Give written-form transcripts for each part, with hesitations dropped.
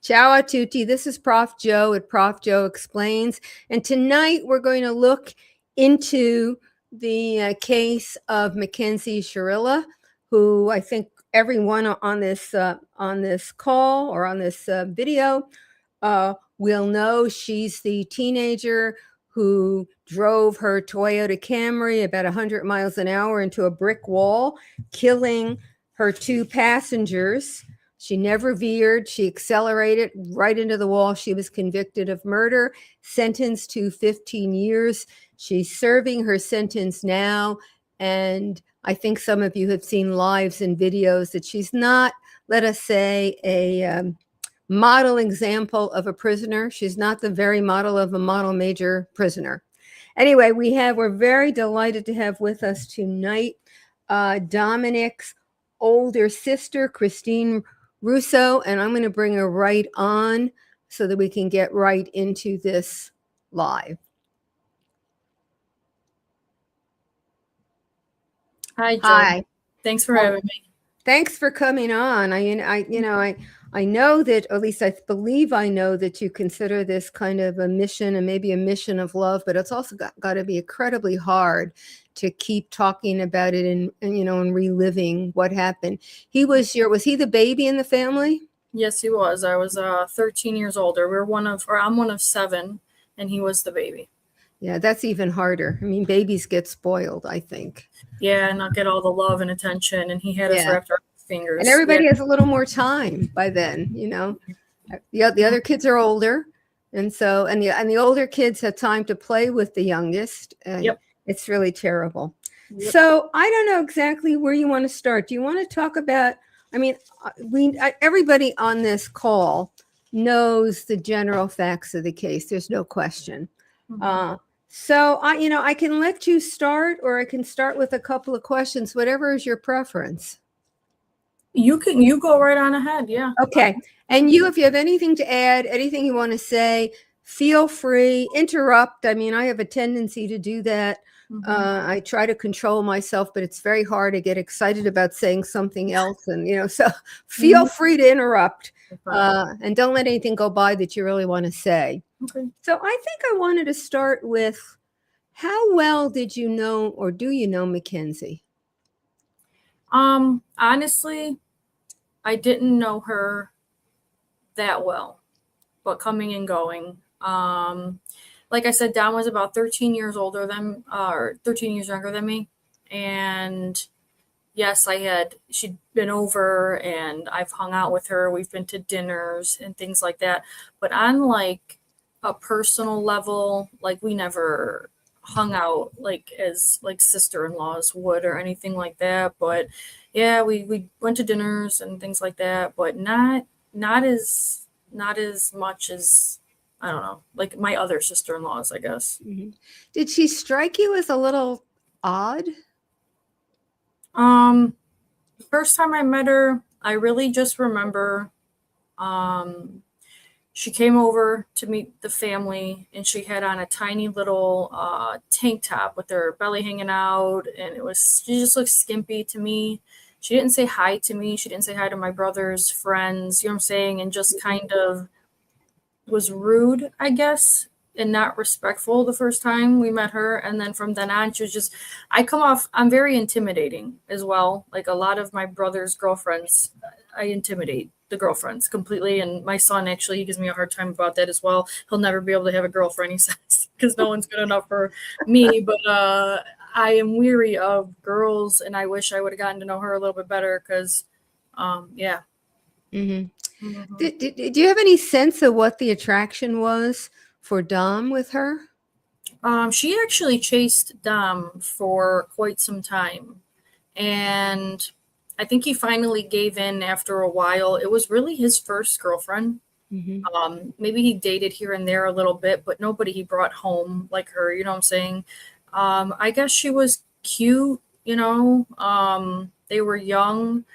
Ciao a tutti. This is Prof Jo at Prof Jo Explains. And tonight we're going to look into the case of Mackenzie Shirilla, who I think everyone on this call or on this video will know. She's the teenager who drove her Toyota Camry about 100 miles an hour into a brick wall, killing her two passengers. She never veered. She accelerated right into the wall. She was convicted of murder, sentenced to 15 years. She's serving her sentence now. And I think some of you have seen lives and videos that she's not, let us say, a model example of a prisoner. She's not the very model of a model major prisoner. Anyway, we're very delighted to have with us tonight Dominic's older sister, Christine Russo, and I'm going to bring her right on so that we can get right into this live. Hi, Jo. Hi. Thanks for having me. Thanks for coming on. I know that, at least I believe I know that you consider this kind of a mission and maybe a mission of love, but it's also got to be incredibly hard to keep talking about it and reliving what happened. Was he the baby in the family? Yes, he was. I was 13 years older. I'm one of 7, and he was the baby. Yeah, that's even harder. I mean, babies get spoiled, I think. Yeah, and not get all the love and attention, and he had us wrapped around his fingers. And everybody has a little more time by then, The other kids are older, and so the older kids have time to play with the youngest. Yep. It's really terrible. Yep. So I don't know exactly where you want to start. Do you want to talk about? I mean, everybody on this call knows the general facts of the case. There's no question. Mm-hmm. So I can let you start, or I can start with a couple of questions, whatever is your preference. You go right on ahead. Yeah. Okay. And if you have anything to add, anything you want to say, feel free, interrupt. I mean, I have a tendency to do that. Mm-hmm. I try to control myself, but it's very hard to get excited about saying something else. And, so feel free to interrupt and don't let anything go by that you really want to say. Okay. So I think I wanted to start with, how well did you know, or do you know, Mackenzie? Honestly, I didn't know her that well, but coming and going. Like I said, Dom was about 13 years older than, or 13 years younger than me. And yes, she'd been over and I've hung out with her. We've been to dinners and things like that. But on like a personal level, like we never hung out like as like sister-in-laws would or anything like that. But yeah, we went to dinners and things like that, but not as much as, I don't know, like my other sister-in-laws, I guess. Mm-hmm. Did she strike you as a little odd? The first time I met her, I really just remember she came over to meet the family, and she had on a tiny little tank top with her belly hanging out, and she just looked skimpy to me. She didn't say hi to me. She didn't say hi to my brother's friends, you know what I'm saying? And just kind of was rude, I guess, and not respectful the first time we met her. And then from then on, she was just, I'm very intimidating as well. Like a lot of my brother's girlfriends, I intimidate the girlfriends completely. And my son, actually, he gives me a hard time about that as well. He'll never be able to have a girlfriend, he says, because no one's good enough for me. But I am weary of girls, and I wish I would have gotten to know her a little bit better because, yeah. Mm-hmm. Mm-hmm. Did you have any sense of what the attraction was for Dom with her? She actually chased Dom for quite some time, and I think he finally gave in after a while. It was really his first girlfriend. Mm-hmm. Maybe he dated here and there a little bit, but nobody he brought home like her, you know what I'm saying? I guess she was cute, They were young.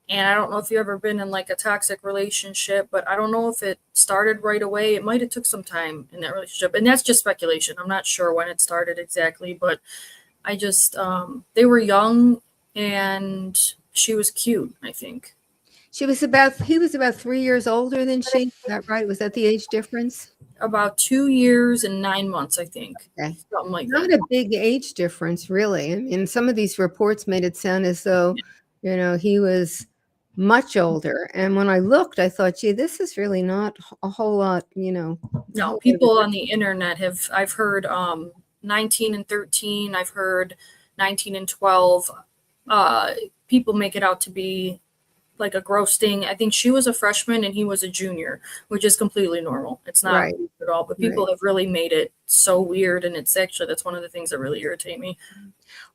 And I don't know if you've ever been in like a toxic relationship, but I don't know if it started right away. It might have took some time in that relationship. And that's just speculation. I'm not sure when it started exactly, but I just, they were young and she was cute, I think. He was about 3 years older than she. Is that right? Was that the age difference? About 2 years and 9 months, I think. Okay. Something like Not that. a big age difference, really. I mean, some of these reports made it sound as though, he was much older. And when I looked, I thought, gee, this is really not a whole lot, a No, whole lot of a people on difference. the internet I've heard 19 and 13, I've heard 19 and 12. People make it out to be like a gross thing. I think she was a freshman and he was a junior, which is completely normal. It's not Right, weird at all, but right. people have really made it so weird, and it's actually that's one of the things that really irritate me.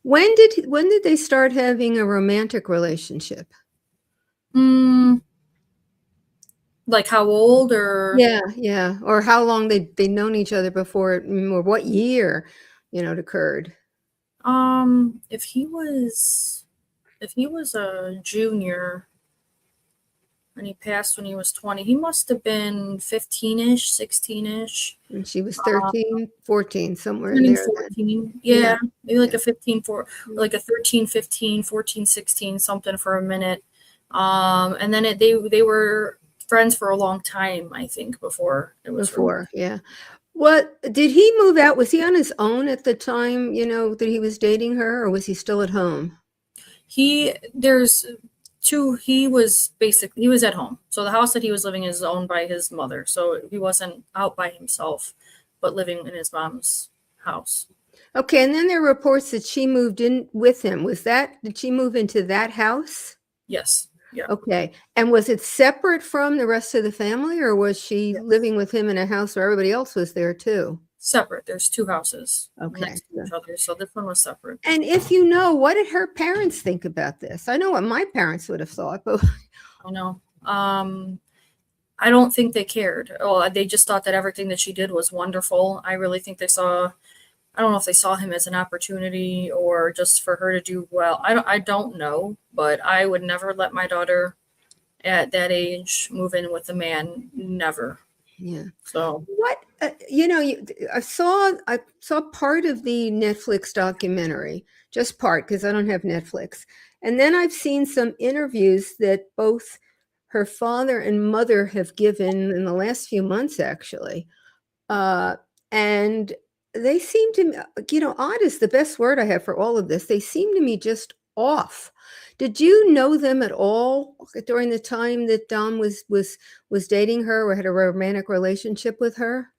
When did they start having a romantic relationship? Mm, like how old or Yeah, yeah. Or how long they'd known each other before, or what year, it occurred. if he was a junior and he passed when he was 20, he must have been 15ish, 16ish. And she was 13, 14, somewhere in Turning there then. 14. Yeah, Yeah, maybe like yeah, a 15 for yeah. like a 13, 15, 14, 16, something for a minute. And then they were friends for a long time, I think, before it was Before, yeah. What did he move out? Was he on his own at the time, that he was dating her, or was he still at home? there's two. He was at home. So the house that he was living in is owned by his mother. So he wasn't out by himself, but living in his mom's house. Okay, and then there were reports that she moved in with him. Did she move into that house? Yes. Yeah. Okay. And was it separate from the rest of the family, or was she Yes. living with him in a house where everybody else was there too? Separate. There's two houses Okay. next to each other. So this one was separate. And if what did her parents think about this? I know what my parents would have thought, but I know. I don't think they cared. Oh, they just thought that everything that she did was wonderful. I really think I don't know if they saw him as an opportunity or just for her to do well. I don't know, but I would never let my daughter at that age move in with a man. Never. yeah. So, What I saw part of the Netflix documentary, just part because I don't have Netflix. And then I've seen some interviews that both her father and mother have given in the last few months, actually. And they seem to me, odd is the best word I have for all of this. They seem to me just off. Did you know them at all during the time that Dom was dating her or had a romantic relationship with her?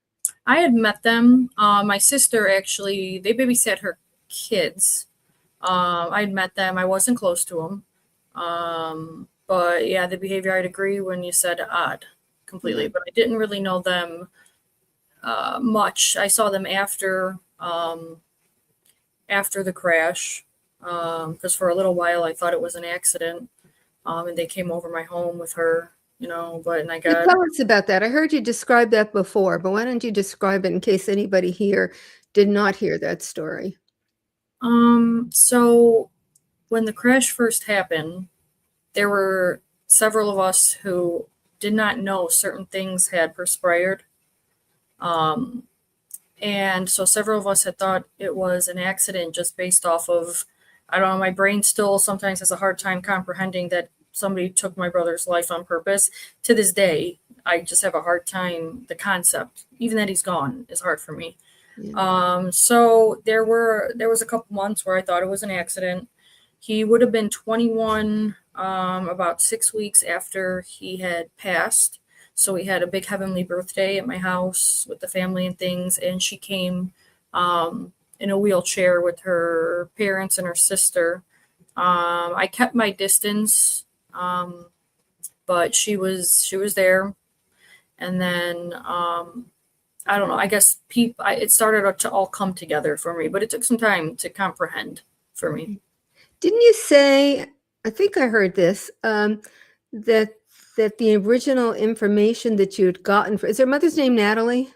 I had met them. My sister actually, they babysat her kids. I had met them. I wasn't close to them. But yeah, the behavior, I'd agree when you said odd completely, Yeah. but I didn't really know them much. I saw them after the crash, because for a little while I thought it was an accident, and they came over my home with her, but and I Yeah, got tell us about that. I heard you describe that before, but why don't you describe it in case anybody here did not hear that story? so when the crash first happened, there were several of us who did not know certain things had perspired. Um, and so several of us had thought it was an accident just based off of, I don't know, my brain still sometimes has a hard time comprehending that somebody took my brother's life on purpose. To this day, I just have a hard time, the concept, even that he's gone, is hard for me. Yeah. So there was a couple months where I thought it was an accident. He would have been 21 about 6 weeks after he had passed. So we had a big heavenly birthday at my house with the family and things, and she came in a wheelchair with her parents and her sister. I kept my distance, but she was there, and then I don't know. I guess it started to all come together for me, but it took some time to comprehend for me. Didn't you say, I think I heard this, that the original information that you'd gotten is her mother's name Natalie?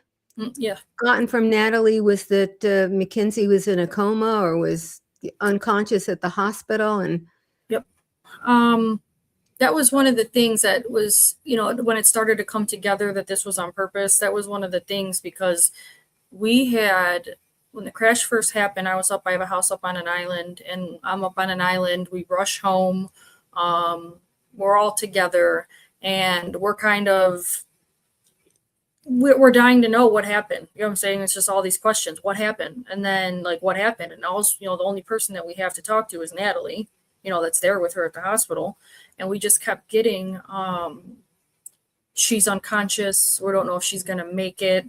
Yeah. Gotten from Natalie was that Mackenzie was in a coma or was unconscious at the hospital, and Yep. Um, that was one of the things that was, when it started to come together that this was on purpose. That was one of the things because when the crash first happened, I have a house up on an island, and I'm up on an island. We rush home. Um, we're all together, and we're dying to know what happened. You know what I'm saying? It's just all these questions. What happened? And then, like, what happened? And also, the only person that we have to talk to is Natalie, that's there with her at the hospital. And we just kept getting, she's unconscious. We don't know if she's going to make it.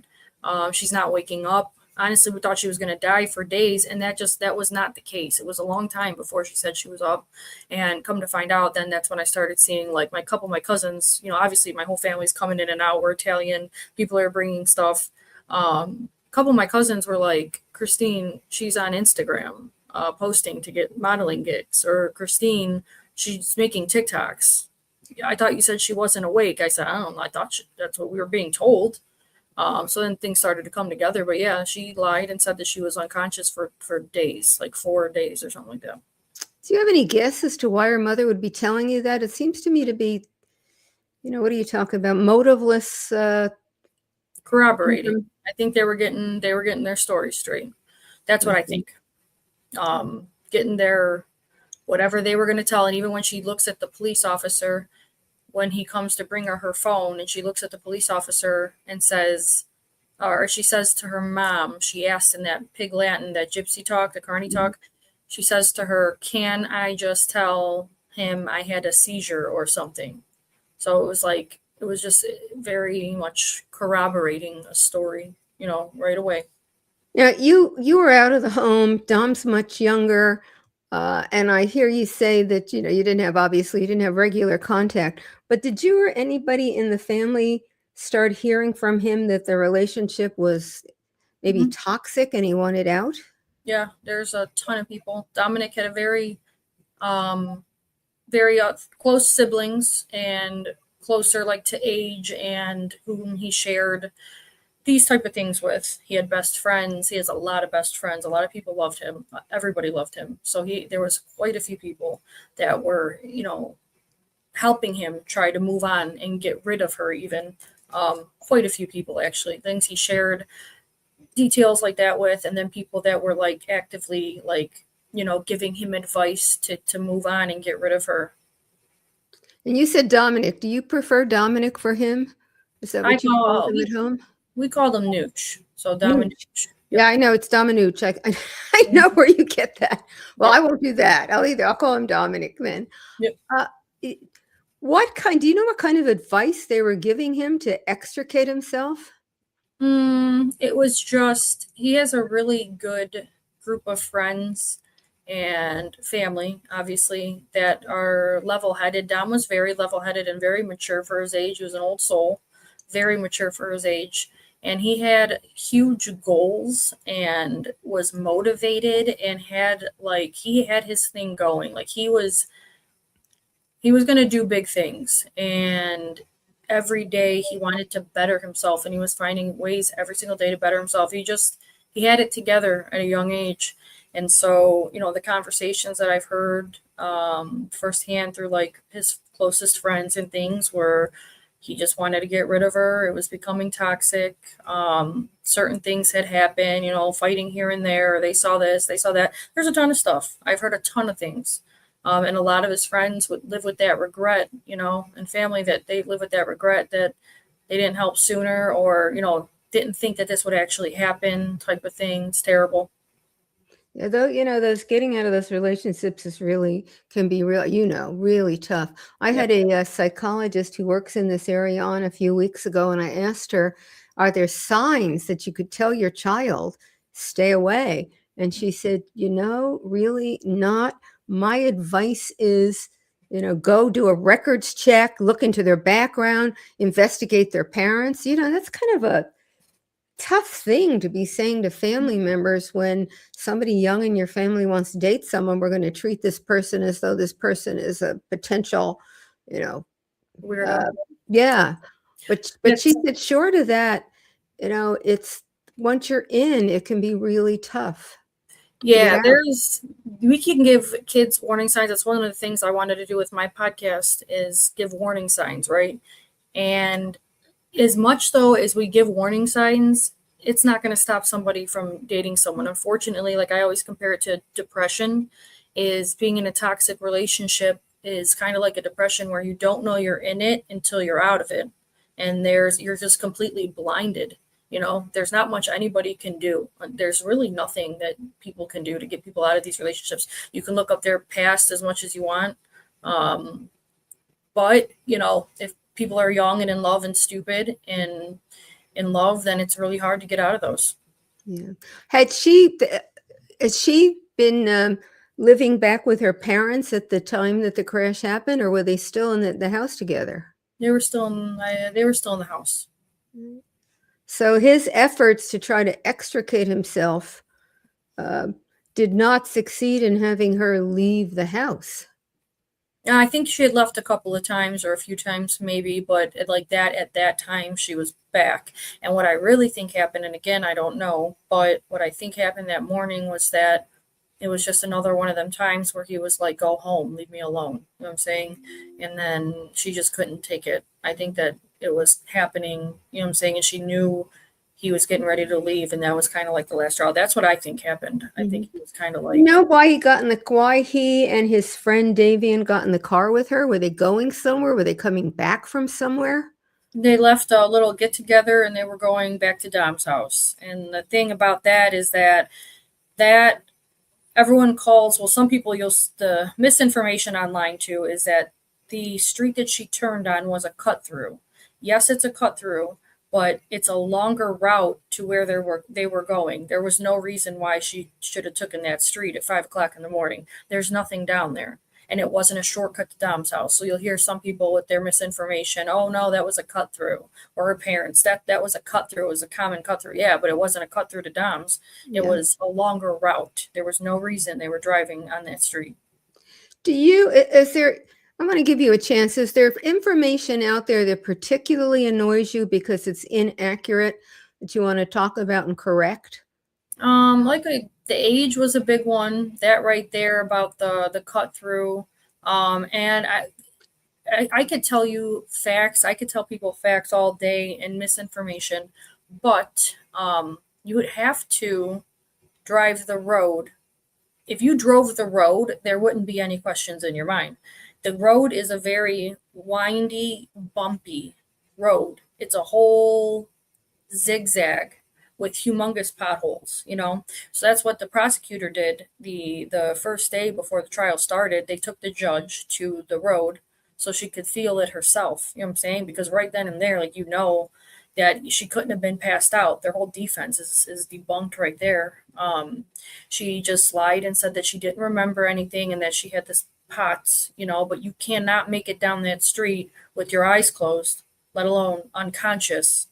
She's not waking up. Honestly, we thought she was going to die for days, and that was not the case. It was a long time before she said she was up. And come to find out, then that's when I started seeing, like, my cousins, obviously my whole family's coming in and out. We're Italian. People are bringing stuff. A couple of my cousins were like, Christine, she's on Instagram posting to get modeling gigs, or Christine, she's making TikToks. I thought you said she wasn't awake. I said, I don't know. I thought that's what we were being told. So then things started to come together. But yeah, she lied and said that she was unconscious for days, like 4 days or something like that. Do you have any guess as to why her mother would be telling you that? It seems to me to be, what are you talking about? Motiveless. Corroborating. I think they were getting their story straight. That's what I think. Getting their whatever they were going to tell. And even when she looks at the police officer, when he comes to bring her phone, and she looks at the police officer and says, or she says to her mom, she asks in that pig Latin, that gypsy talk, the carny talk, she says to her, can I just tell him I had a seizure or something? So it was just very much corroborating a story, right away. Now, you were out of the home. Dom's much younger. And I hear you say that, you didn't have regular contact, but did you or anybody in the family start hearing from him that the relationship was maybe toxic and he wanted out? Yeah, there's a ton of people. Dominic had a very close siblings, and closer, like, to age, and whom he shared these type of things with. He had best friends. He has a lot of best friends. A lot of people loved him. Everybody loved him. So there was quite a few people that were, helping him try to move on and get rid of her even. Quite a few people, actually. Things he shared details like that with, and then people that were, like, actively, like, giving him advice to move on and get rid of her. And you said Dominic. Do you prefer Dominic for him? Is that what you call him at home? We call him Nooch. So Dominic. Yep. Yeah, I know it's Dominuch. I know where you get that. Well, yep. I won't do that. I'll call him Dominic then. Yep. Do you know what kind of advice they were giving him to extricate himself? It was just, he has a really good group of friends and family, obviously, that are level-headed. Dom was very level-headed and very mature for his age. He was an old soul, very mature for his age. And he had huge goals and was motivated and he had his thing going. Like, he was going to do big things. And every day he wanted to better himself, and he was finding ways every single day to better himself. He had it together at a young age. And so, the conversations that I've heard firsthand through, like, his closest friends and things were, he just wanted to get rid of her. It was becoming toxic. Certain things had happened, fighting here and there. They saw this, they saw that. There's a ton of stuff. I've heard a ton of things. And a lot of his friends would live with that regret, and family, that they live with that regret that they didn't help sooner, or, didn't think that this would actually happen, type of thing. It's terrible. Yeah, though, those getting out of those relationships can be really tough. I had a psychologist who works in this area on a few weeks ago, and I asked her, are there signs that you could tell your child, stay away? And she said, really not. My advice is, go do a records check, look into their background, investigate their parents. That's kind of a tough thing to be saying to family members when somebody young in your family wants to date someone. We're going to treat this person as though this person is a potential, weirdo. Yeah. But she said, short of that, it's, once you're in, it can be really tough. Yeah, we can give kids warning signs. That's one of the things I wanted to do with my podcast, is give warning signs, right? And as much, though, as we give warning signs, it's not going to stop somebody from dating someone. Unfortunately, like, I always compare it to depression, is being in a toxic relationship is kind of like a depression where you don't know you're in it until you're out of it. And you're just completely blinded. There's not much anybody can do. There's really nothing that people can do to get people out of these relationships. You can look up their past as much as you want. But, if people are young and in love and stupid and in love, then it's really hard to get out of those. Yeah. Had she been living back with her parents at the time that the crash happened, or were they still in the house together? They were still in the house. So his efforts to try to extricate himself did not succeed in having her leave the house. I think she had left a couple of times or a few times maybe, but at that time she was back. And what I really think happened, and again, I don't know, but what I think happened that morning was that it was just another one of them times where he was like, go home, leave me alone. You know what I'm saying? And then she just couldn't take it. I think that it was happening, you know what I'm saying? And she knew he was getting ready to leave, and that was kind of like the last straw. That's what I think happened. I think he was kind of like, you know why he and his friend Davian got in the car with her? Were they going somewhere? Were they coming back from somewhere? they left a little get together and they were going back to Dom's house. And the thing about that is that everyone calls, well, some people, the misinformation online too is that the street that she turned on was a cut through. Yes, it's a cut through, but it's a longer route to where they were going. There was no reason why she should have taken that street at 5 o'clock in the morning. There's nothing down there. And it wasn't a shortcut to Dom's house. So you'll hear some people with their misinformation, oh no, that was a cut through. Or her parents, that was a cut through, it was a common cut through. Yeah, but it wasn't a cut through to Dom's. It was a longer route. There was no reason they were driving on that street. I'm going to give you a chance. Is there information out there that particularly annoys you because it's inaccurate that you want to talk about and correct? The age was a big one. That right there about the cut through. And I could tell you facts. I could tell people facts all day and misinformation, but you would have to drive the road. If you drove the road, there wouldn't be any questions in your mind. The road is a very windy, bumpy road. It's a whole zigzag with humongous potholes, So that's what the prosecutor did the first day before the trial started. They took the judge to the road so she could feel it herself, you know what I'm saying? Because right then and there, that she couldn't have been passed out. Their whole defense is debunked right there. She just lied and said that she didn't remember anything and that she had this POTS, but you cannot make it down that street with your eyes closed, let alone unconscious,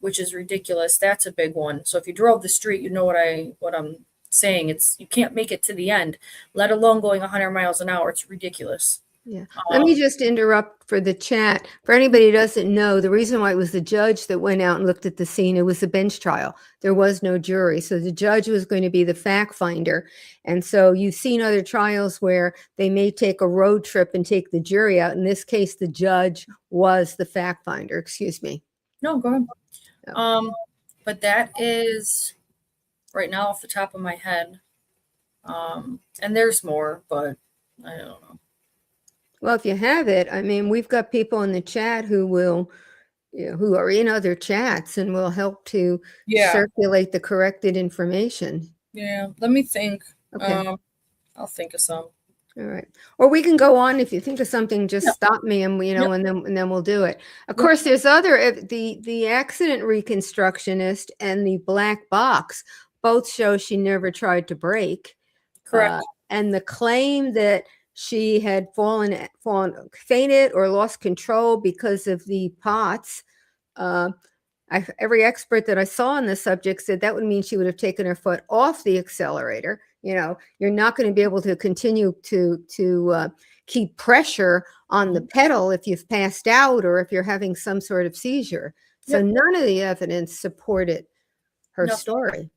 which is ridiculous. That's a big one. So if you drove the street, you know what I'm saying. You can't make it to the end, let alone going 100 miles an hour. It's ridiculous. Yeah. Let me just interrupt for the chat. For anybody who doesn't know, the reason why it was the judge that went out and looked at the scene, it was a bench trial. There was no jury. So the judge was going to be the fact finder. And so you've seen other trials where they may take a road trip and take the jury out. In this case, the judge was the fact finder. Excuse me. No, go ahead. But that is right now off the top of my head. And there's more, but I don't know. Well, if you have it, I mean, we've got people in the chat who are in other chats and will help to circulate the corrected information. Yeah, let me think. Okay. I'll think of some. All right. Or we can go on. If you think of something, just stop me and and then we'll do it. Of course, there's the accident reconstructionist and the black box both show she never tried to brake. Correct. And the claim that she had fainted or lost control because of the POTS. Every expert that I saw on the subject said that would mean she would have taken her foot off the accelerator. You're not going to be able to continue to keep pressure on the pedal if you've passed out or if you're having some sort of seizure. So none of the evidence supported her story.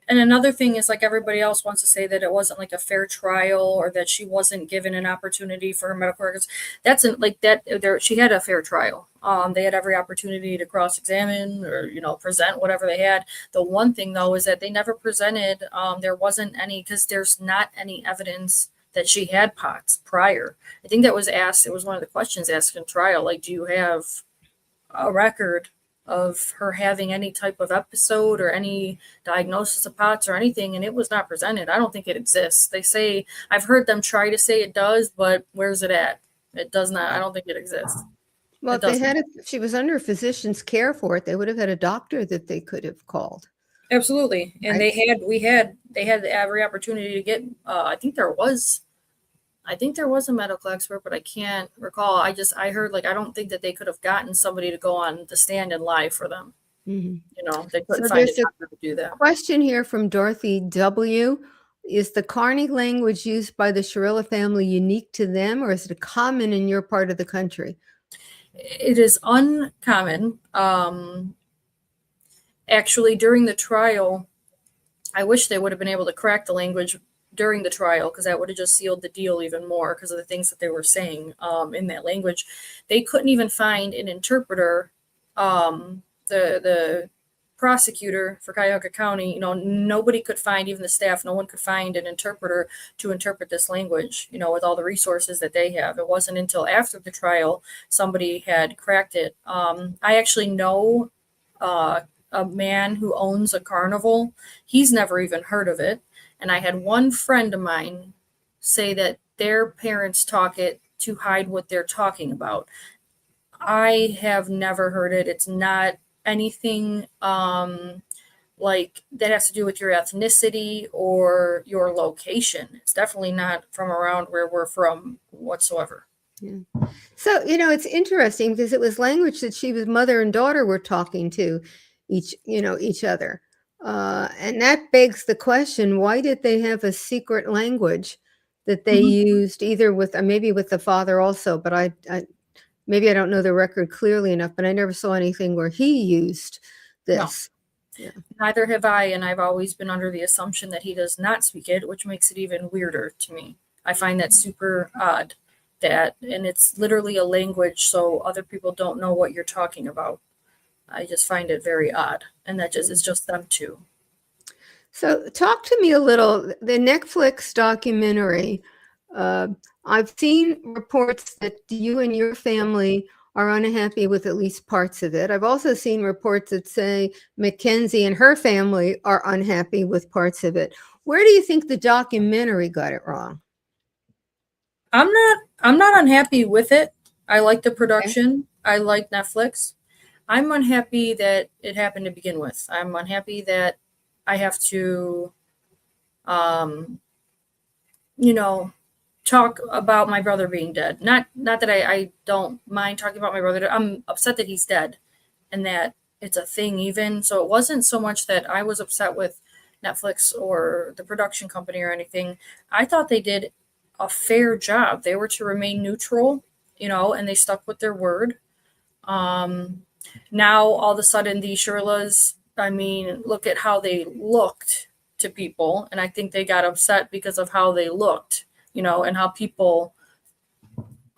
And another thing is, like, everybody else wants to say that it wasn't like a fair trial or that she wasn't given an opportunity for her medical records. That's like that. She had a fair trial. They had every opportunity to cross-examine or, present whatever they had. The one thing though is that they never presented. There wasn't any, because there's not any evidence that she had POTS prior. I think that was asked, it was one of the questions asked in trial, like, do you have a record of her having any type of episode or any diagnosis of POTS or anything, and it was not presented. I don't think it exists. They say, I've heard them try to say it does, but where's it at? It does not. I don't think it exists. Well, It if they doesn't. had if she was under physician's care for it, they would have had a doctor that they could have called. Absolutely. And Right. they had every opportunity to get, I think there was a medical expert, but I can't recall. I heard, like, I don't think that they could have gotten somebody to go on the stand and lie for them. Mhm. You know, they couldn't So find a there's a doctor to do that. question here from Dorothy W. Is the Carney language used by the Shirilla family unique to them, or is it common in your part of the country? It is uncommon. Actually, during the trial, I wish they would have been able to crack the language during the trial, because that would have just sealed the deal even more because of the things that they were saying in that language. They couldn't even find an interpreter. The prosecutor for Cuyahoga County, nobody could find, even the staff, no one could find an interpreter to interpret this language, with all the resources that they have. It wasn't until after the trial somebody had cracked it. I actually know a man who owns a carnival. He's never even heard of it. And I had one friend of mine say that their parents talk it to hide what they're talking about. I have never heard it. It's not anything like that has to do with your ethnicity or your location. It's definitely not from around where we're from whatsoever. Yeah. So, it's interesting because it was language that she was mother and daughter were talking to each other. And that begs the question, why did they have a secret language that they Mhm. used either with, maybe with the father also, but maybe I don't know the record clearly enough, but I never saw anything where he used No, this. Yeah. neither have I, and I've always been under the assumption that he does not speak it, which makes it even weirder to me. I find that super odd, and it's literally a language, so other people don't know what you're talking about. I just find it very odd, and that just is just them two. So talk to me a little, the Netflix documentary. Uh, I've seen reports that you and your family are unhappy with at least parts of it. I've also seen reports that say Mackenzie and her family are unhappy with parts of it. Where do you think the documentary got it wrong? I'm not unhappy with it. I like the Okay. production. I like Netflix. I'm unhappy that it happened to begin with. I'm unhappy that I have to um you know talk about my brother being dead. Not that I don't mind talking about my brother. I'm upset that he's dead and that it's a thing even. So it wasn't so much that I was upset with Netflix or the production company or anything. I thought they did a fair job. They were to remain neutral, and they stuck with their word. Um, Now all of a sudden the Shirlas, I mean, look at how they looked to people, and I think they got upset because of how they looked, and how people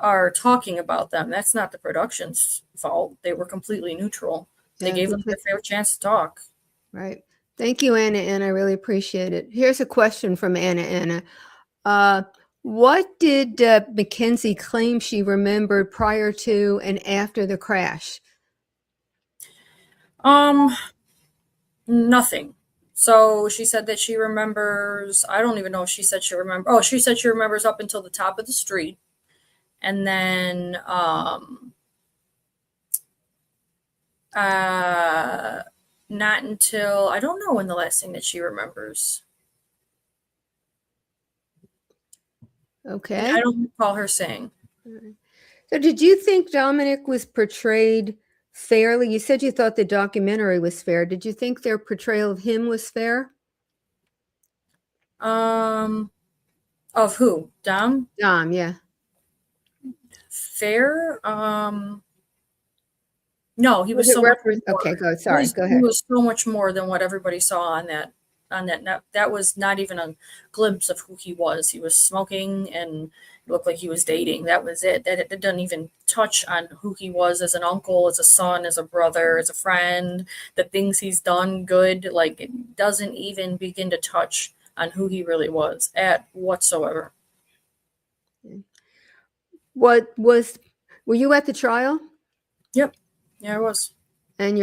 are talking about them. That's not the production's fault. They were completely neutral. They Yeah, gave them their fair chance to talk. right. Thank you, Anna. Anna, I really appreciate it. Here's a question from Anna. Uh, what did Mackenzie claim she remembered prior to and after the crash? Um, Nothing. So she said that she remembers, I don't even know if she said she remembers. Oh, she said she remembers up until the top of the street. And then not until, I don't know when the last thing that she remembers. Okay. I don't recall her saying. So did you think Dominic was portrayed fairly? You said you thought the documentary was fair. Did you think their portrayal of him was fair? Um, of who? Dom? Dom, yeah. Fair? No, he Was was it so much okay, more. sorry, go He ahead. was so much more than what everybody saw on that net. That was not even a glimpse of who he was. He was smoking and looked like he was dating. That was it. That it doesn't even touch on who he was as an uncle, as a son, as a brother, as a friend, the things he's done good. Like, it doesn't even begin to touch on who he really was at whatsoever. Were you at the trial? Yep. Yeah, I was. And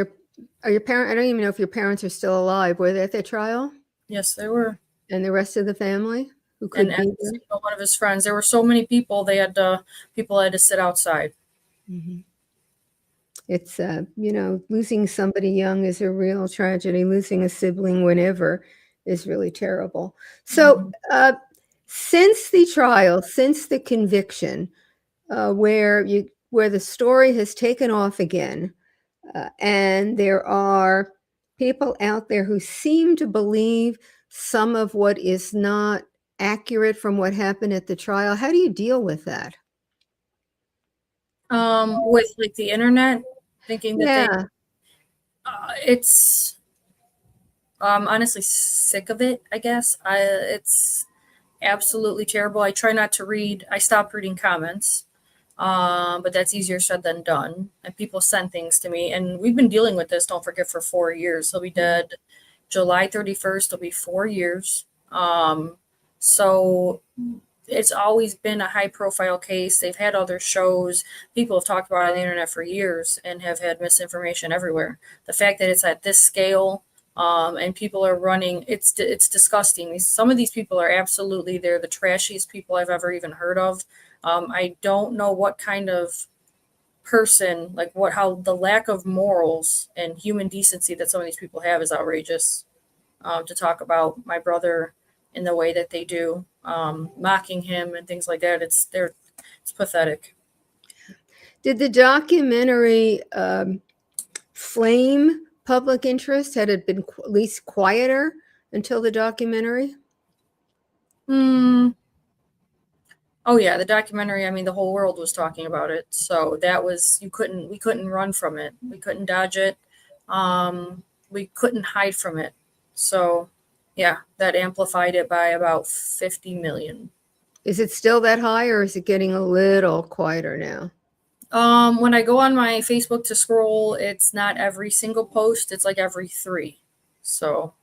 are your parents, I don't even know if your parents are still alive. Were they at the trial? Yes, they were. And the rest of the family who And could be every there? single one of his friends. There were so many people. People had to sit outside. Mhm. It's, losing somebody young is a real tragedy. Losing a sibling whenever is really terrible. So, Mhm. since the trial, since the conviction, where the story has taken off again, and there are people out there who seem to believe some of what is not accurate from what happened at the trial. How do you deal with that? With like the internet, thinking that Yeah. it's I'm honestly sick of it. I guess it's absolutely terrible. I try not to read. I stopped reading comments, but that's easier said than done. And people send things to me, and we've been dealing with this. Don't forget, for 4 years. He'll be dead July 31st. It'll be 4 years. So it's always been a high profile case. They've had other shows. People have talked about it on the internet for years and have had misinformation everywhere. The fact that it's at this scale, and people are running, it's disgusting. Some of these people are absolutely, they're the trashiest people I've ever even heard of. I don't know what kind of person, like how the lack of morals and human decency that some of these people have is outrageous. To talk about my brother in the way that they do, mocking him and things like that. It's pathetic. Did the documentary flame public interest? Had it been at least quieter until the documentary? Hmm. Oh yeah, the documentary. I mean, the whole world was talking about it. So that was, we couldn't run from it. We couldn't dodge it. We couldn't hide from it. So yeah, that amplified it by about 50 million. Is it still that high or is it getting a little quieter now? When I go on my Facebook to scroll, it's not every single post. It's like every three. So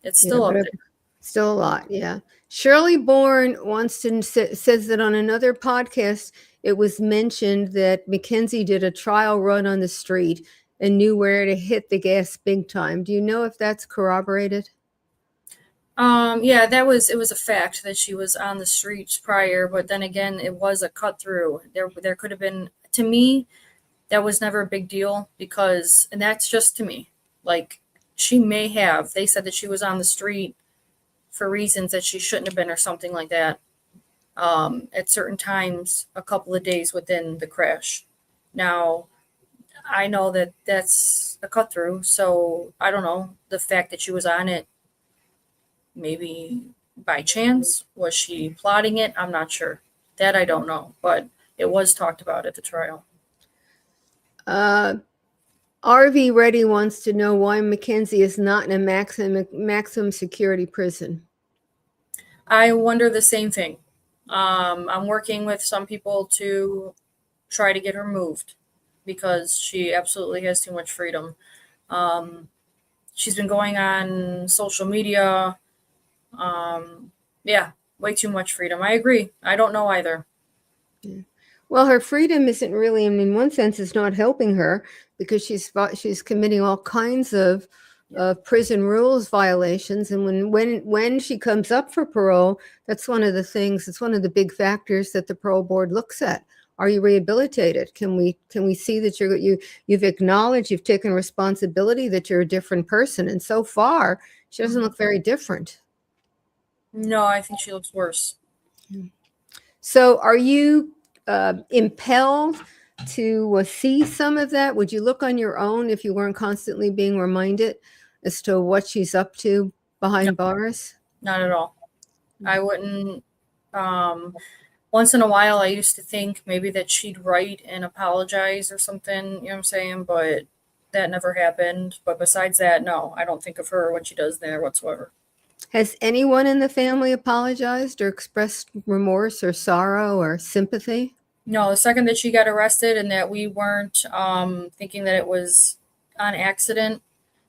it's Yeah, still but up there. still a lot. Yeah. Shirley Bourne says that on another podcast, it was mentioned that Mackenzie did a trial run on the street and knew where to hit the gas big time. Do you know if that's corroborated? Yeah, it was a fact that she was on the streets prior, but then again, it was a cut through. There could have been, to me, that was never a big deal because, and that's just to me, like, she may have, they said that she was on the street for reasons that she shouldn't have been or something like that, at certain times, a couple of days within the crash. Now, I know that that's a cut through, so I don't know. The fact that she was on it, maybe by chance, was she plotting it? I'm not sure. That I don't know, but it was talked about at the trial. Uh, RV Reddy wants to know why Mackenzie is not in a maximum security prison. I wonder the same thing. I'm working with some people to try to get her moved because she absolutely has too much freedom. Um, she's been going on social media. Yeah, way too much freedom. I agree. I don't know either. Yeah. Well, her freedom isn't really, in one sense, it's not helping her because she's committing all kinds of Yeah. prison rules violations. And when she comes up for parole, that's one of the things. It's one of the big factors that the parole board looks at. Are you rehabilitated? Can we see that you've acknowledged, you've taken responsibility, that you're a different person? And so far, she doesn't look very different. No, I think she looks worse. So are you impelled to see some of that? Would you look on your own if you weren't constantly being reminded as to what she's up to No, behind bars? not at all. I wouldn't. Um, Once in a while, I used to think maybe that she'd write and apologize or something, you know what I'm saying? But that never happened. But besides that, no, I don't think of her, what she does there whatsoever. Has anyone in the family apologized or expressed remorse or sorrow or sympathy? No, the second that she got arrested and that we weren't thinking that it was on accident,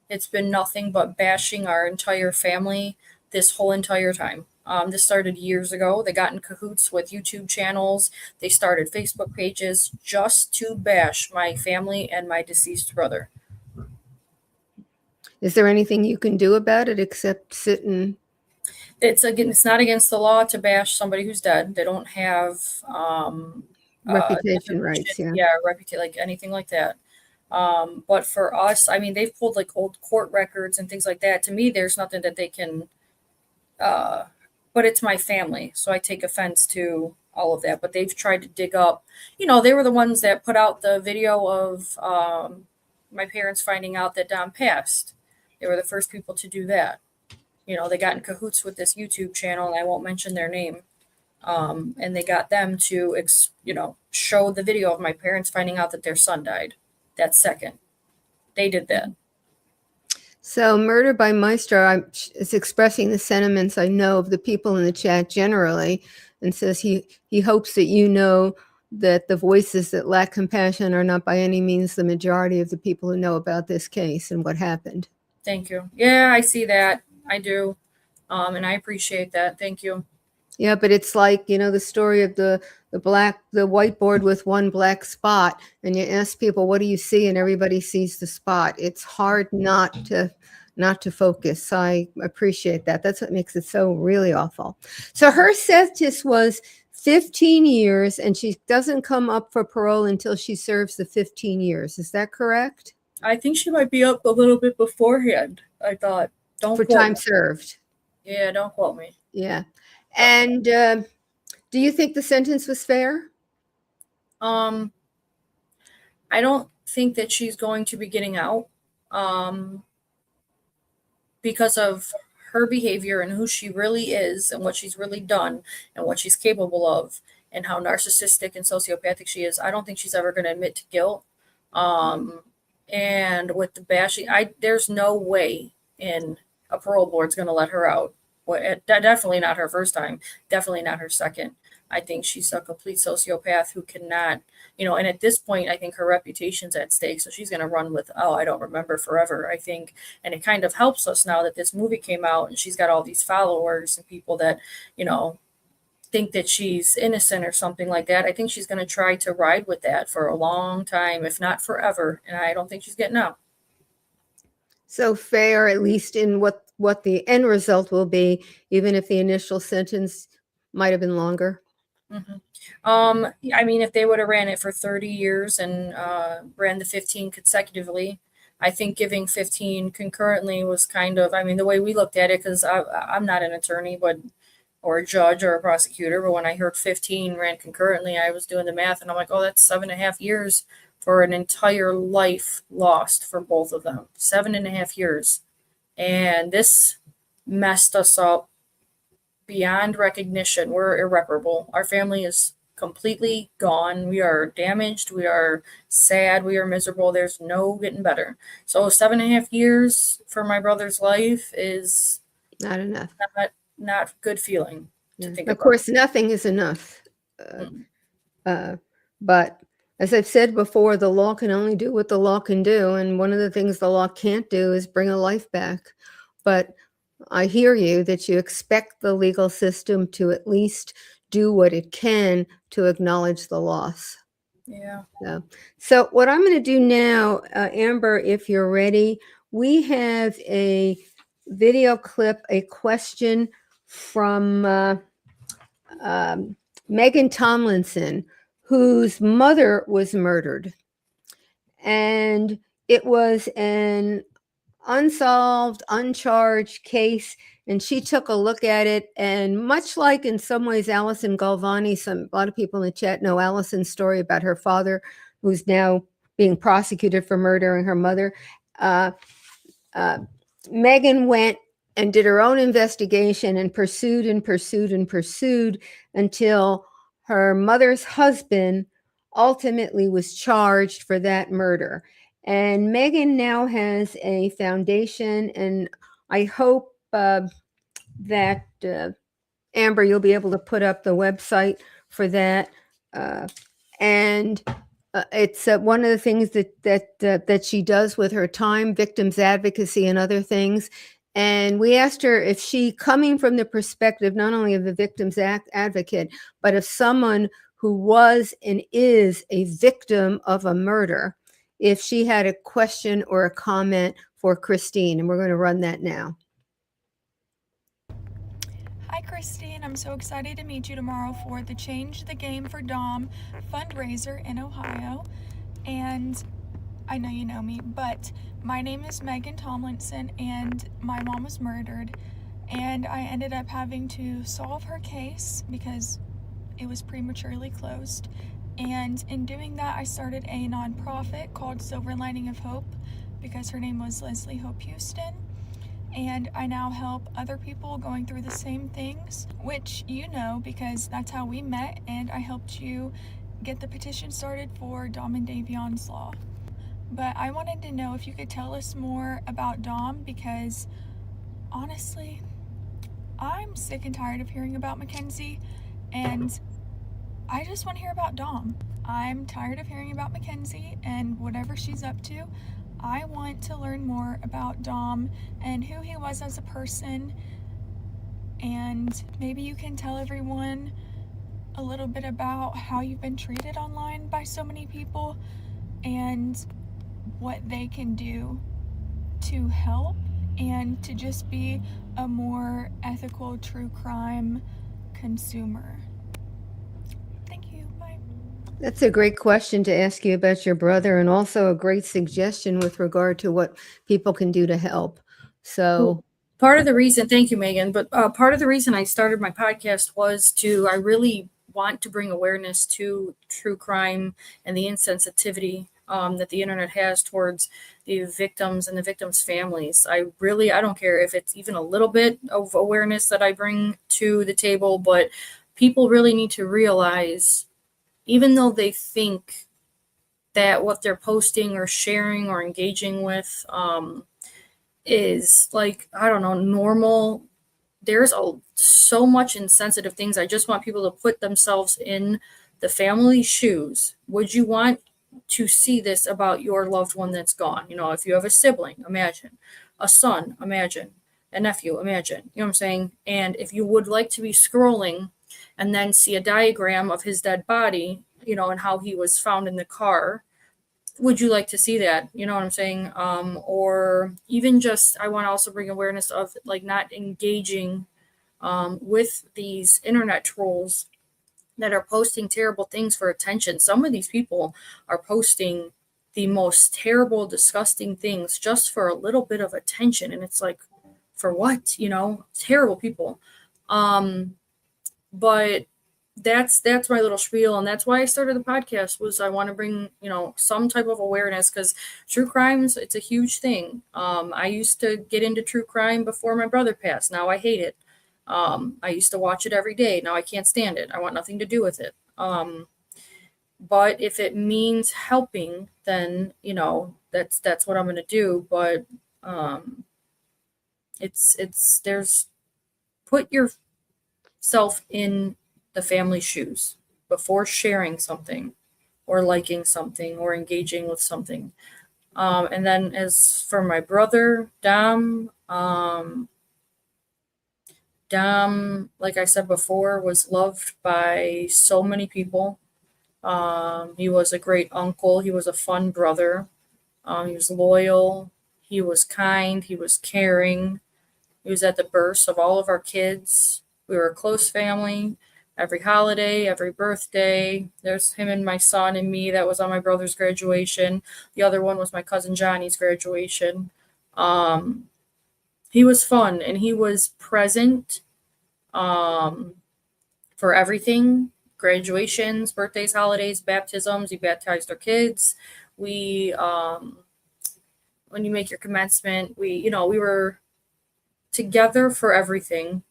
it's been nothing but bashing our entire family this whole entire time. This started years ago. They got in cahoots with YouTube channels. They started Facebook pages just to bash my family and my deceased brother. Is there anything you can do about it except sit and... It's not against the law to bash somebody who's dead. They don't have reputation rights, reputation, like anything like that. But for us, I mean, they've pulled like old court records and things like that. To me, there's nothing that they can. But it's my family, so I take offense to all of that. But they've tried to dig up. They were the ones that put out the video of my parents finding out that Dom passed. They were the first people to do that. They got in cahoots with this YouTube channel, and I won't mention their name. And they got them to, show the video of my parents finding out that their son died that second. They did that. So Murder by Maestro is expressing the sentiments I know of the people in the chat generally, and says he hopes that you know that the voices that lack compassion are not by any means the majority of the people who know about this case and what happened. Thank you. Yeah, I see that. I do. And I appreciate that. Thank you. Yeah, but it's like, the story of the whiteboard with one black spot, and you ask people, what do you see? And everybody sees the spot. It's hard not to focus. So I appreciate that. That's what makes it so really awful. So her sentence was 15 years, and she doesn't come up for parole until she serves the 15 years. Is that correct? I think she might be up a little bit beforehand. I thought. Don't for quote time me. served. Yeah, don't quote me. Yeah. And do you think the sentence was fair? I don't think that she's going to be getting out because of her behavior and who she really is and what she's really done and what she's capable of and how narcissistic and sociopathic she is. I don't think she's ever going to admit to guilt. And with the bashing, there's no way in a parole board's going to let her out. Definitely not her first time. Definitely not her second. I think she's a complete sociopath who cannot, and at this point, I think her reputation's at stake. So she's going to run with, I don't remember forever, I think. And it kind of helps us now that this movie came out and she's got all these followers and people that, think that she's innocent or something like that. I think she's going to try to ride with that for a long time, if not forever. And I don't think she's getting out. So fair, at least in what the end result will be, even if the initial sentence might have been longer. Mm-hmm. I mean, if they would have ran it for 30 years and ran the 15 consecutively, I think giving 15 concurrently was kind of, the way we looked at it, because I'm not an attorney, or a judge or a prosecutor, but when I heard 15 ran concurrently, I was doing the math and I'm like, that's 7.5 years for an entire life lost for both of them. 7.5 years. And this messed us up beyond recognition. We're irreparable. Our family is completely gone. We are damaged. We are sad. We are miserable. There's no getting better. So 7.5 years for my brother's life is not enough. Not good feeling to think about. Of course, nothing is enough. But as I've said before, the law can only do what the law can do. And one of the things the law can't do is bring a life back. But I hear you that you expect the legal system to at least do what it can to acknowledge the loss. Yeah. So what I'm going to do now, Amber, if you're ready, we have a video clip, a question from Megan Tomlinson, whose mother was murdered. And it was an unsolved, uncharged case. And she took a look at it. And much like in some ways, Allison Galvani, a lot of people in the chat know Allison's story about her father, who's now being prosecuted for murdering her mother. Megan went and did her own investigation and pursued until her mother's husband ultimately was charged for that murder. And Megan now has a foundation, and I hope that, Amber, you'll be able to put up the website for that. It's one of the things that she does with her time, victims advocacy and other things. And we asked her if she, coming from the perspective not only of the victim's advocate, but of someone who was and is a victim of a murder, if she had a question or a comment for Christine. And we're going to run that now. Hi Christine, I'm so excited to meet you tomorrow for the Change the Game for Dom fundraiser in Ohio. And I know you know me, but my name is Megan Tomlinson and my mom was murdered. And I ended up having to solve her case because it was prematurely closed. And in doing that, I started a nonprofit called Silver Lining of Hope because her name was Leslie Hope Houston. And I now help other people going through the same things, which you know because that's how we met, and I helped you get the petition started for Dom and Davion's law. But I wanted to know if you could tell us more about Dom because honestly, I'm sick and tired of hearing about Mackenzie, and I just want to hear about Dom. I'm tired of hearing about Mackenzie and whatever she's up to. I want to learn more about Dom and who he was as a person, and maybe you can tell everyone a little bit about how you've been treated online by so many people and what they can do to help and to just be a more ethical true crime consumer. Thank you. Bye. That's a great question to ask you about your brother, and also a great suggestion with regard to what people can do to help. So, part of the reason, thank you, Megan, but part of the reason I started my podcast was I really want to bring awareness to true crime and the insensitivity that the internet has towards the victims and the victims' families. I don't care if it's even a little bit of awareness that I bring to the table, but people really need to realize, even though they think that what they're posting or sharing or engaging with is like, I don't know, normal, there's so much insensitive things. I just want people to put themselves in the family's shoes. Would you want to see this about your loved one that's gone? If you have a sibling, imagine. A son, imagine. A nephew, imagine. You know what I'm saying? And if you would like to be scrolling and then see a diagram of his dead body, and how he was found in the car, would you like to see that? You know what I'm saying? Or even just, I want to also bring awareness of like not engaging with these internet trolls that are posting terrible things for attention. Some of these people are posting the most terrible, disgusting things just for a little bit of attention. And it's like, for what? Terrible people. But that's my little spiel, and that's why I started the podcast. Was I want to bring some type of awareness, because true crimes, it's a huge thing. I used to get into true crime before my brother passed. Now I hate it. I used to watch it every day. Now I can't stand it. I want nothing to do with it. But if it means helping, then that's what I'm going to do. But there's, put yourself in the family's shoes before sharing something or liking something or engaging with something. And then as for my brother, Dom, like I said before, was loved by so many people. He was a great uncle. He was a fun brother. He was loyal. He was kind. He was caring. He was at the births of all of our kids. We were a close family. Every holiday, every birthday, there's him and my son and me. That was on my brother's graduation. The other one was my cousin Johnny's graduation. He was fun, and he was present for everything. Graduations, birthdays, holidays, baptisms. He baptized our kids. We, when you make your commencement, we were together for everything.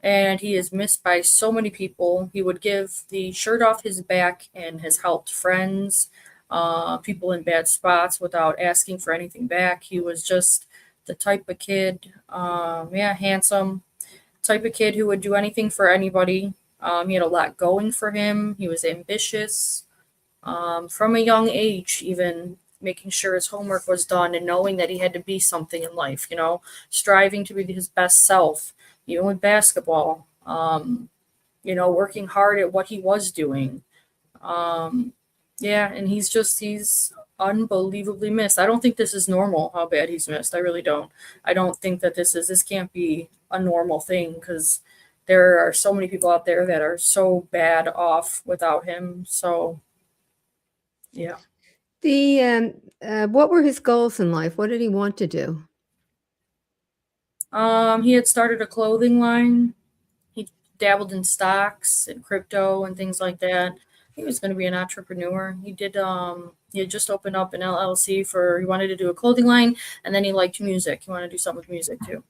And he is missed by so many people. He would give the shirt off his back and has helped friends, people in bad spots without asking for anything back. He was just the type of kid, handsome, type of kid who would do anything for anybody. He had a lot going for him. He was ambitious from a young age, even making sure his homework was done and knowing that he had to be something in life, striving to be his best self, even with basketball, working hard at what he was doing. Yeah, and he's unbelievably missed. I don't think this is normal how bad he's missed. I really don't. I don't think that this can't be a normal thing, because there are so many people out there that are so bad off without him. So, yeah. What were his goals in life? What did he want to do? He had started a clothing line. He dabbled in stocks and crypto and things like that. He was going to be an entrepreneur. He had just opened up an LLC he wanted to do a clothing line, and then he liked music. He wanted to do something with music too.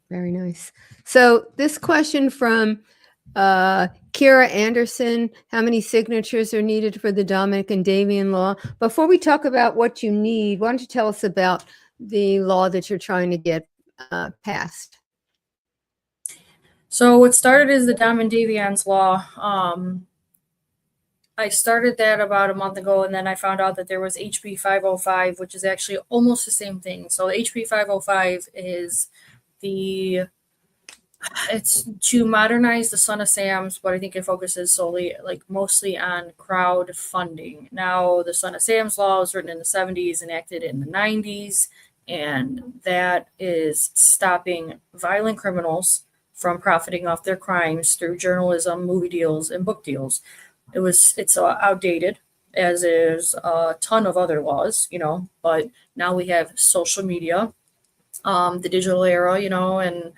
Very nice. So this question from Kira Anderson: how many signatures are needed for the Dominic and Davian law? Before we talk about what you need, why don't you tell us about the law that you're trying to get passed? So what started as the Dom and Davian's law. I started that about a month ago, and then I found out that there was HB 505, which is actually almost the same thing. So HB 505 is it's to modernize the Son of Sam's, but I think it focuses mostly on crowdfunding. Now, the Son of Sam's law was written in the 70s, enacted in the 90s, and that is stopping violent criminals from profiting off their crimes through journalism, movie deals, and book deals. It's outdated, as is a ton of other laws, but now we have social media, the digital era, and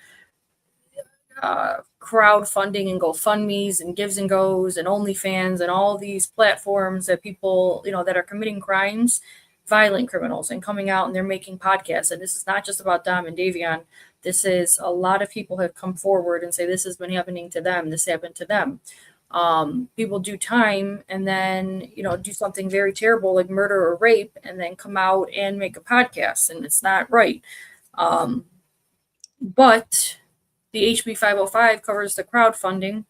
crowdfunding and GoFundMe's and Gives and Goes and OnlyFans and all these platforms that people, that are committing crimes, violent criminals, and coming out and they're making podcasts. And this is not just about Dom and Davian. This is a lot of people have come forward and say this has been happening to them. This happened to them. People do time and then, do something very terrible like murder or rape and then come out and make a podcast, and it's not right. But the HB 505 covers the crowdfunding.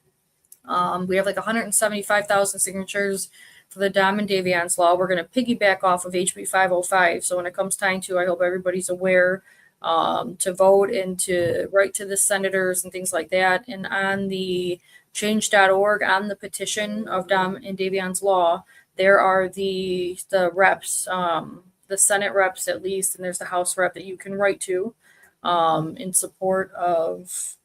We have 175,000 signatures for the Dom and Davian's law. We're going to piggyback off of HB 505. So when it comes time to, I hope everybody's aware to vote and to write to the senators and things like that. And on the change.org, on the petition of Dom and Davian's law, there are the reps, the Senate reps at least, and there's the House rep that you can write to in support of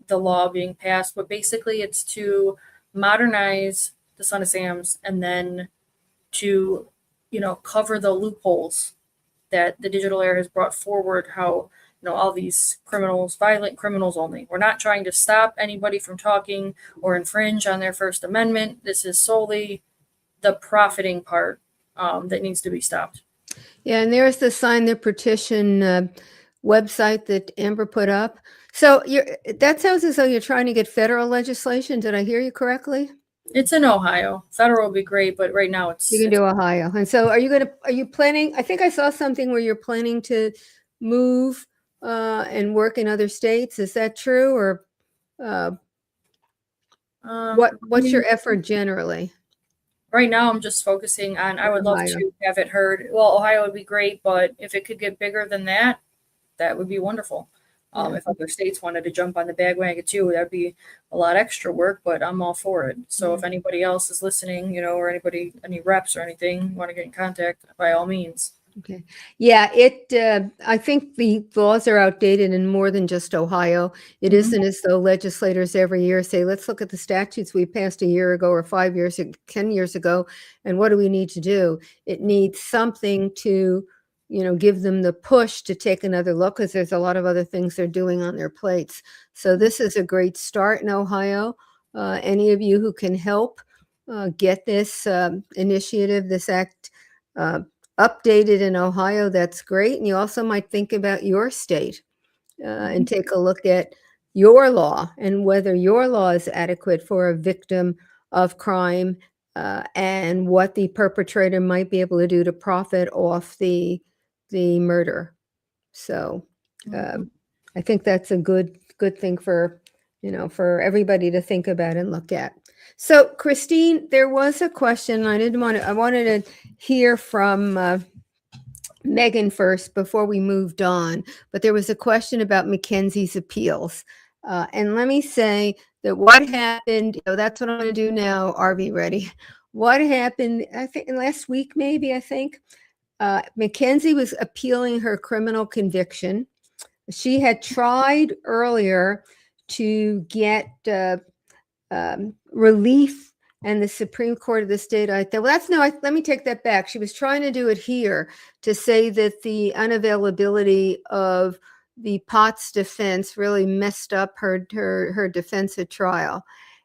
the law being passed. But basically it's to modernize the Son of Sam's and then to, cover the loopholes that the digital era has brought forward, how, all these criminals, violent criminals only. We're not trying to stop anybody from talking or infringe on their First Amendment. This is solely the profiting part that needs to be stopped. Yeah, and there's the Sign the Petition website that Amber put up. So that sounds as though you're trying to get federal legislation. Did I hear you correctly? It's in Ohio. Federal would be great, but right now You can do Ohio. And so are you planning, I think I saw something where you're planning to move and work in other states. Is that true? Or what's your effort generally? Right now, I'm just focusing on, I would love to have it heard. Well, Ohio would be great, but if it could get bigger than that, that would be wonderful. If other states wanted to jump on the bandwagon too, that'd be a lot extra work, but I'm all for it. So if anybody else is listening, or any reps or anything, want to get in contact, by all means. Okay. Yeah, I think the laws are outdated in more than just Ohio. It isn't as though legislators every year say, let's look at the statutes we passed a year ago or 5 years, 10 years ago, and what do we need to do? It needs something to, give them the push to take another look, because there's a lot of other things they're doing on their plates. So this is a great start in Ohio. Any of you who can help get this initiative, this act, updated in Ohio, that's great. And you also might think about your state and take a look at your law and whether your law is adequate for a victim of crime and what the perpetrator might be able to do to profit off the murder. So I think that's a good thing for, for everybody to think about and look at. So Christine, there was a question I wanted to hear from Megan first before we moved on, but there was a question about Mackenzie's appeals. And let me say that what happened, that's what I'm going to do now, RV ready. What happened, I think last week, maybe, I think, Mackenzie was appealing her criminal conviction. She had tried earlier to get relief, and the Supreme Court of the state, I thought, well, let me take that back. She was trying to do it here to say that the unavailability of the Potts defense really messed up her defense at trial.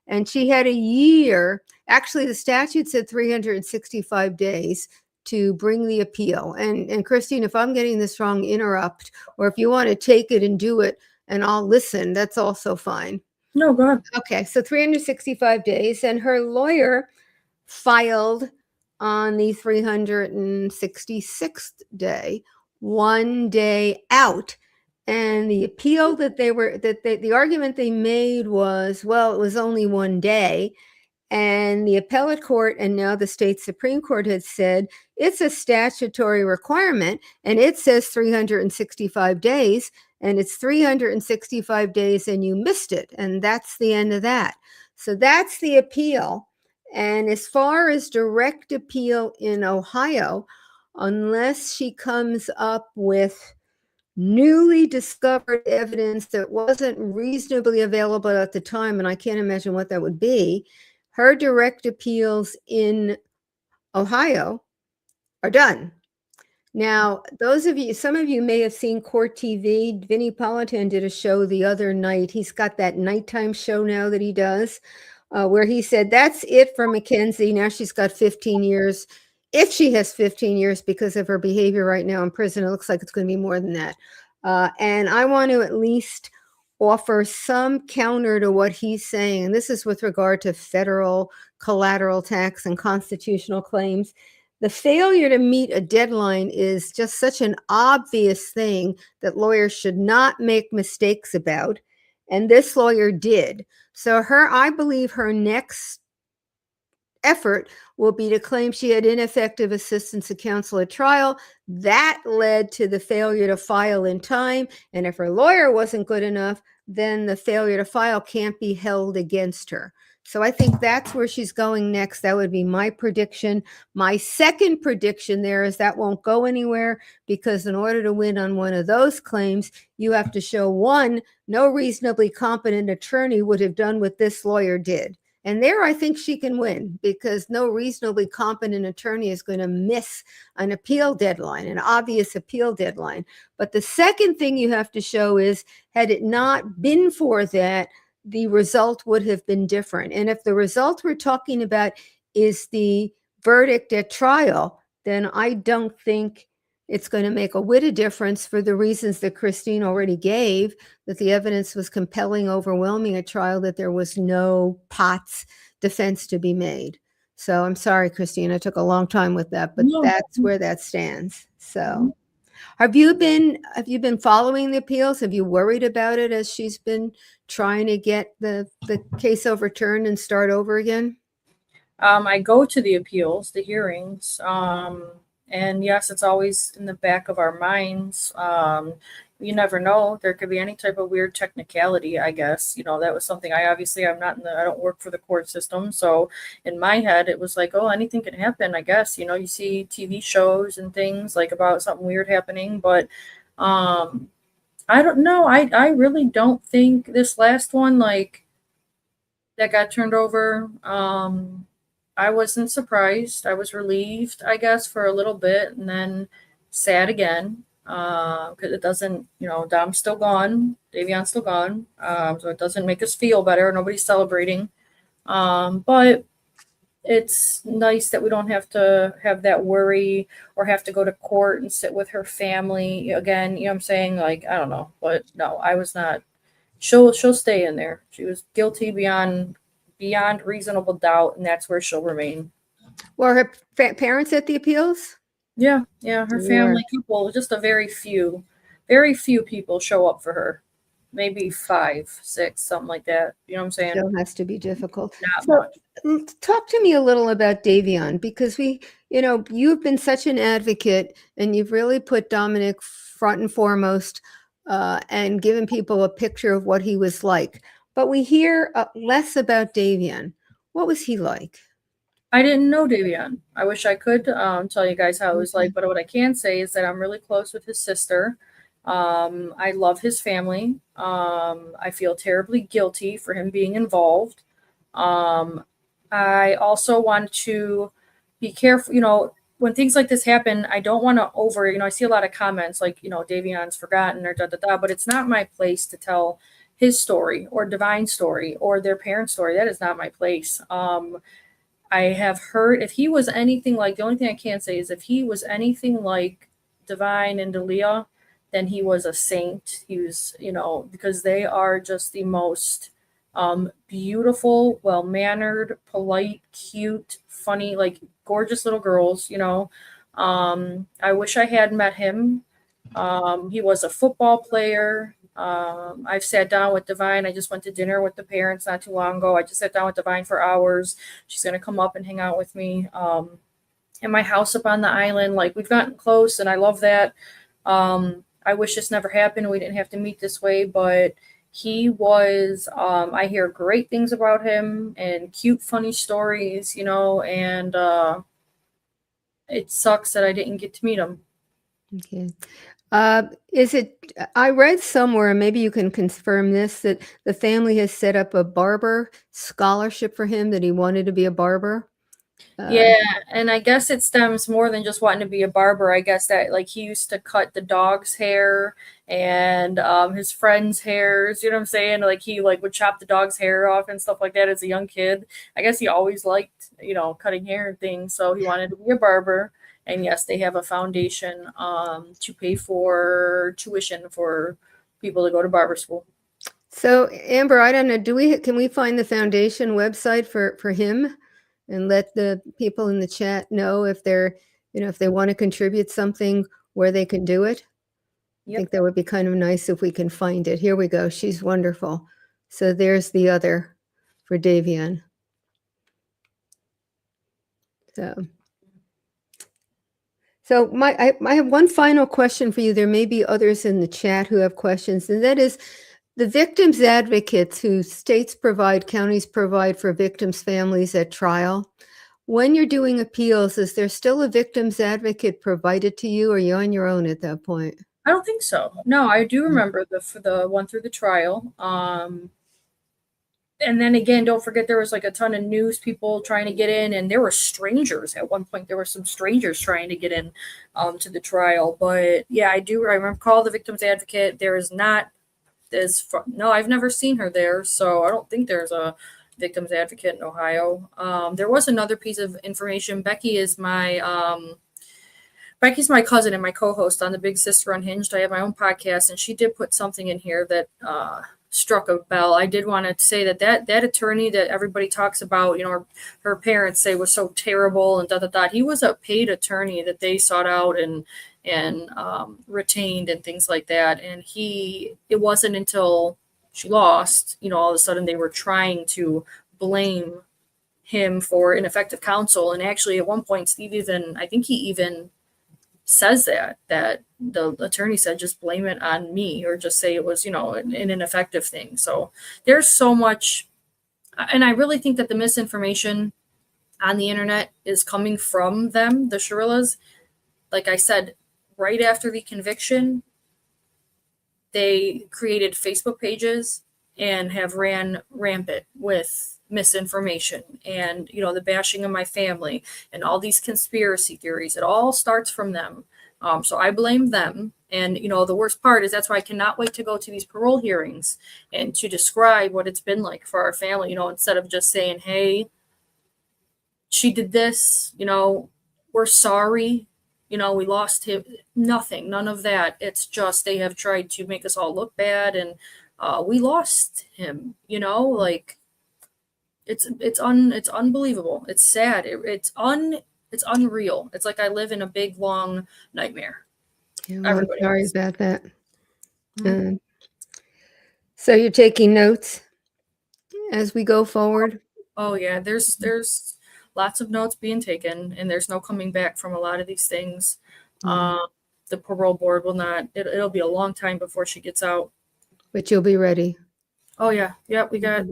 And she had a year, actually the statute said 365 days to bring the appeal. And Christine, if I'm getting this wrong, interrupt, or if you want to take it and do it and I'll listen, that's also fine. No, go ahead. Okay, so 365 days, and her lawyer filed on the 366th day, 1 day out. And the appeal the argument they made was, well, it was only 1 day. And the appellate court and now the state Supreme Court had said it's a statutory requirement, and it says 365 days, and it's 365 days and you missed it. And that's the end of that. So that's the appeal. And as far as direct appeal in Ohio, unless she comes up with newly discovered evidence that wasn't reasonably available at the time, and I can't imagine what that would be, her direct appeals in Ohio are done. Now, some of you may have seen Court TV. Vinnie Politan did a show the other night. He's got that nighttime show now that he does, where he said, that's it for Mackenzie. Now she's got 15 years. If she has 15 years because of her behavior right now in prison, it looks like it's going to be more than that. And I want to at least offer some counter to what he's saying. And this is with regard to federal collateral tax and constitutional claims. The failure to meet a deadline is just such an obvious thing that lawyers should not make mistakes about. And this lawyer did. So I believe her next effort will be to claim she had ineffective assistance of counsel at trial. That led to the failure to file in time. And if her lawyer wasn't good enough, then the failure to file can't be held against her. So I think that's where she's going next. That would be my prediction. My second prediction there is that won't go anywhere, because in order to win on one of those claims, you have to show, one, no reasonably competent attorney would have done what this lawyer did. And there I think she can win, because no reasonably competent attorney is going to miss an appeal deadline, an obvious appeal deadline. But the second thing you have to show is, had it not been for that, the result would have been different. And if the result we're talking about is the verdict at trial, then I don't think it's going to make a whit of difference, for the reasons that Christine already gave, that the evidence was compelling, overwhelming at trial, that there was no Potts defense to be made. So I'm sorry, Christine, I took a long time with that, but that's where that stands. So have you been following the appeals? Have you worried about it as she's been trying to get the case overturned and start over again? I go to the appeals, the hearings, and yes, it's always in the back of our minds. You never know. There could be any type of weird technicality, I guess. That was something I don't work for the court system. So in my head, it was like, oh, anything can happen, I guess. You see TV shows and things like about something weird happening, but I don't know. I really don't think this last one, like, that got turned over, I wasn't surprised. I was relieved, I guess, for a little bit, and then sad again, because it doesn't, Dom's still gone, Davion's still gone, so it doesn't make us feel better. Nobody's celebrating, but it's nice that we don't have to have that worry or have to go to court and sit with her family again. You know what I'm saying? Like, I don't know, but no, I was not. She'll stay in there. She was guilty beyond reasonable doubt, and that's where she'll remain. Were her parents at the appeals? Yeah, her family, people, just a very few people show up for her. maybe 5, 6, something like that. You know what I'm saying? Still has to be difficult. Not So, much. talk to me a little about Davion, because you've been such an advocate and you've really put Dominic front and foremost, and given people a picture of what he was like. But we hear less about Davion. What was he like? I didn't know Davion. I wish I could tell you guys how it was Okay. like, but what I can say is that I'm really close with his sister. I love his family. I feel terribly guilty for him being involved. Um, I also want to be careful, when things like this happen, I don't want to I see a lot of comments like, Davion's forgotten or da da da, but it's not my place to tell his story or Divine's story or their parents' story. That is not my place. I have heard if he was anything like, the only thing I can say is if he was anything like Divine and Delia, then he was a saint. He was, because they are just the most beautiful, well mannered, polite, cute, funny, like gorgeous little girls. I wish I had met him. He was a football player. I've sat down with Divine. I just went to dinner with the parents not too long ago. I just sat down with Divine for hours. She's going to come up and hang out with me. In my house up on the island, like we've gotten close and I love that. I wish this never happened. We didn't have to meet this way, but he was, I hear great things about him and cute, funny stories, and it sucks that I didn't get to meet him. Okay. I read somewhere, and maybe you can confirm this, that the family has set up a barber scholarship for him, that he wanted to be a barber. Yeah, and I guess it stems more than just wanting to be a barber. I guess that like he used to cut the dog's hair and his friends' hairs, you know what I'm saying? Like he like would chop the dog's hair off and stuff like that as a young kid. I guess he always liked, cutting hair and things, so he wanted to be a barber. And yes, they have a foundation to pay for tuition for people to go to barber school. So, Amber, I don't know, can we find the foundation website for him and let the people in the chat know if if they want to contribute something, where they can do it? I Yep. think that would be kind of nice if we can find it. Here we go. She's wonderful. So there's the other for Davion. So I have one final question for you. There may be others in the chat who have questions, and that is the victims advocates who states provide, counties provide for victims' families at trial. When you're doing appeals, is there still a victims advocate provided to you, or are you on your own at that point? I don't think so. No, I do remember the one through the trial. And then again, don't forget there was like a ton of news people trying to get in, and there were strangers at one point. There were some strangers trying to get in to the trial. But yeah, I remember call the victim's advocate. There is not no, I've never seen her there, so I don't think there's a victim's advocate in Ohio. There was another piece of information. Becky's my cousin and my co-host on the Big Sister Unhinged. I have my own podcast, and she did put something in here that struck a bell. I did want to say that attorney that everybody talks about, her parents say was so terrible and he was a paid attorney that they sought out and retained and things like that. And it wasn't until she lost, all of a sudden they were trying to blame him for ineffective counsel. And actually at one point, I think he even says that the attorney said, just blame it on me, or just say it was, an ineffective thing. So there's so much. And I really think that the misinformation on the internet is coming from them, the Shirillas. Like I said, right after the conviction, they created Facebook pages and have ran rampant with misinformation and, the bashing of my family and all these conspiracy theories. It all starts from them. So I blame them. And, the worst part is that's why I cannot wait to go to these parole hearings and to describe what it's been like for our family, instead of just saying, hey, she did this, we're sorry. We lost him. Nothing, none of that. It's just they have tried to make us all look bad, and we lost him. Like it's unbelievable. It's sad. It's unreal. It's like I live in a big long nightmare. Yeah, well, I'm sorry about that. So you're taking notes as we go forward? Oh yeah, there's lots of notes being taken, and there's no coming back from a lot of these things. Mm. The parole board will not. It'll be a long time before she gets out. But you'll be ready. Oh yeah, we got.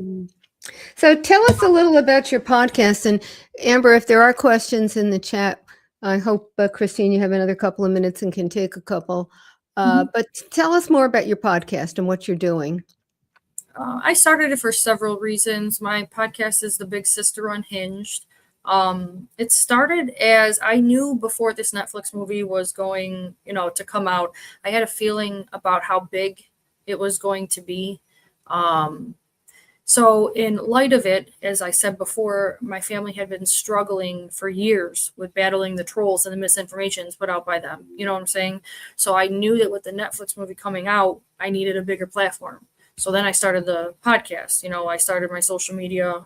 So tell us a little about your podcast. And Amber, if there are questions in the chat, I hope, Christine, you have another couple of minutes and can take a couple. But tell us more about your podcast and what you're doing. I started it for several reasons. My podcast is The Big Sister Unhinged. It started as I knew before this Netflix movie was going, to come out. I had a feeling about how big it was going to be. So in light of it, as I said before, my family had been struggling for years with battling the trolls and the misinformations put out by them. You know what I'm saying? So I knew that with the Netflix movie coming out, I needed a bigger platform. So then I started the podcast. I started my social media.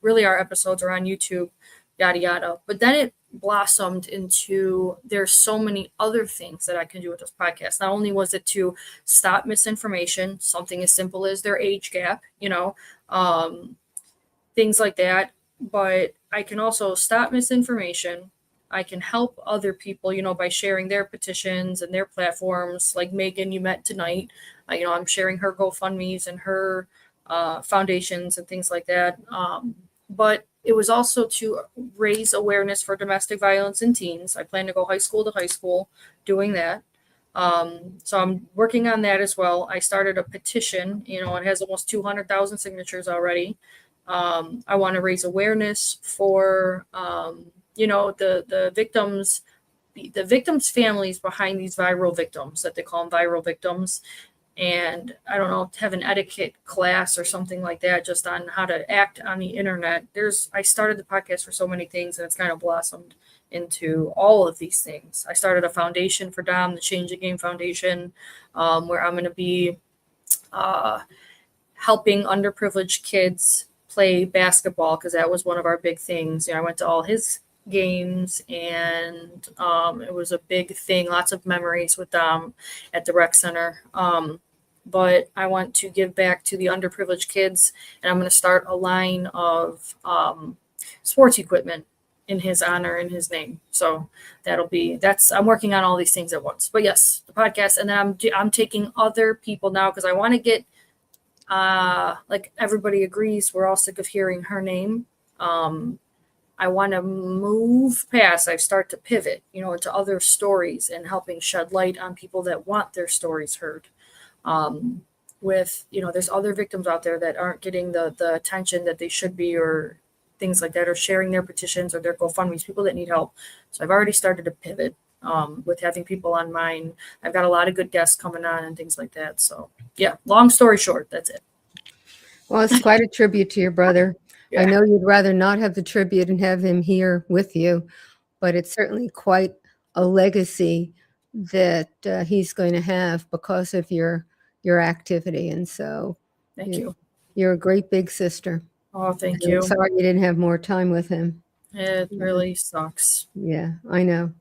Really our episodes are on YouTube, yada, yada. But then it blossomed into there's so many other things that I can do with this podcast. Not only was it to stop misinformation, something as simple as their age gap, things like that. But I can also stop misinformation. I can help other people, by sharing their petitions and their platforms. Like Megan, you met tonight. I'm sharing her GoFundMe's and her foundations and things like that. But it was also to raise awareness for domestic violence in teens. I plan to go high school to high school doing that. So I'm working on that as well. I started a petition, it has almost 200,000 signatures already. I want to raise awareness for, the victims, the victims' families behind these viral victims that they call them viral victims. And I don't know, have an etiquette class or something like that, just on how to act on the internet. I started the podcast for so many things, and it's kind of blossomed into all of these things. I started a foundation for Dom, the Change the Game Foundation, where I'm going to be helping underprivileged kids play basketball, because that was one of our big things. I went to all his games, and it was a big thing. Lots of memories with Dom at the rec center. But I want to give back to the underprivileged kids, and I'm going to start a line of sports equipment in his honor, in his name. So I'm working on all these things at once. But yes, the podcast, and then I'm taking other people now, because I want to get like everybody agrees, we're all sick of hearing her name. I want to move past. I start to pivot, into other stories and helping shed light on people that want their stories heard. There's other victims out there that aren't getting the attention that they should be, or things like that, or sharing their petitions or their GoFundMe's, people that need help. So I've already started to pivot with having people on mine. I've got a lot of good guests coming on and things like that. So yeah, long story short, that's it. Well, it's quite a tribute to your brother. Yeah. I know you'd rather not have the tribute and have him here with you, but it's certainly quite a legacy that he's going to have because of your activity. And so Thank you. You're a great big sister. Oh, thank I'm you. sorry you didn't have more time with him. It really sucks. Yeah, I know.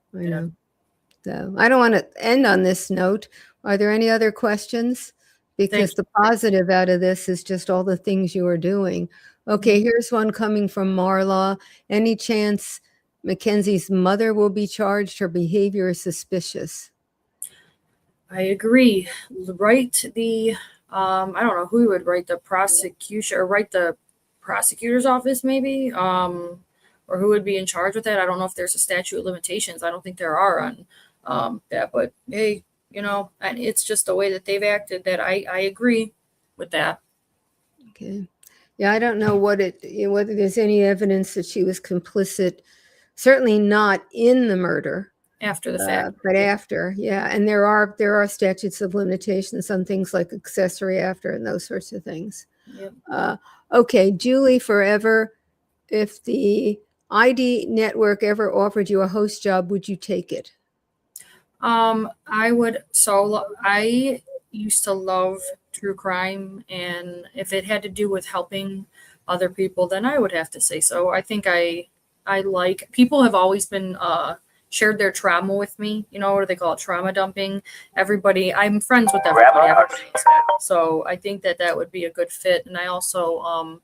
So I don't want to end on this note. Are there any other questions? Because the positive out of this is just all the things you are doing. Okay, here's one coming from Marla. Any chance Mackenzie's mother will be charged? Her behavior is suspicious. I agree. Write I don't know who would write the prosecution, or write the prosecutor's office maybe, or who would be in charge with that. I don't know if there's a statute of limitations. I don't think there are on that, but hey, and it's just the way that they've acted that I agree with that. Okay. Yeah, I don't know whether there's any evidence that she was complicit, certainly not in the murder. After the fact. But after, yeah. And there are statutes of limitations on things like accessory after and those sorts of things. Yep. Okay, Julie Forever, if the ID network ever offered you a host job, would you take it? I would. So I used to love true crime, and if it had to do with helping other people, then I would have to say so. I think I like, people have always been shared their trauma with me. You know, what do they call it? Trauma dumping. Everybody, I'm friends with everybody. Everybody's so I think that that would be a good fit. And I also,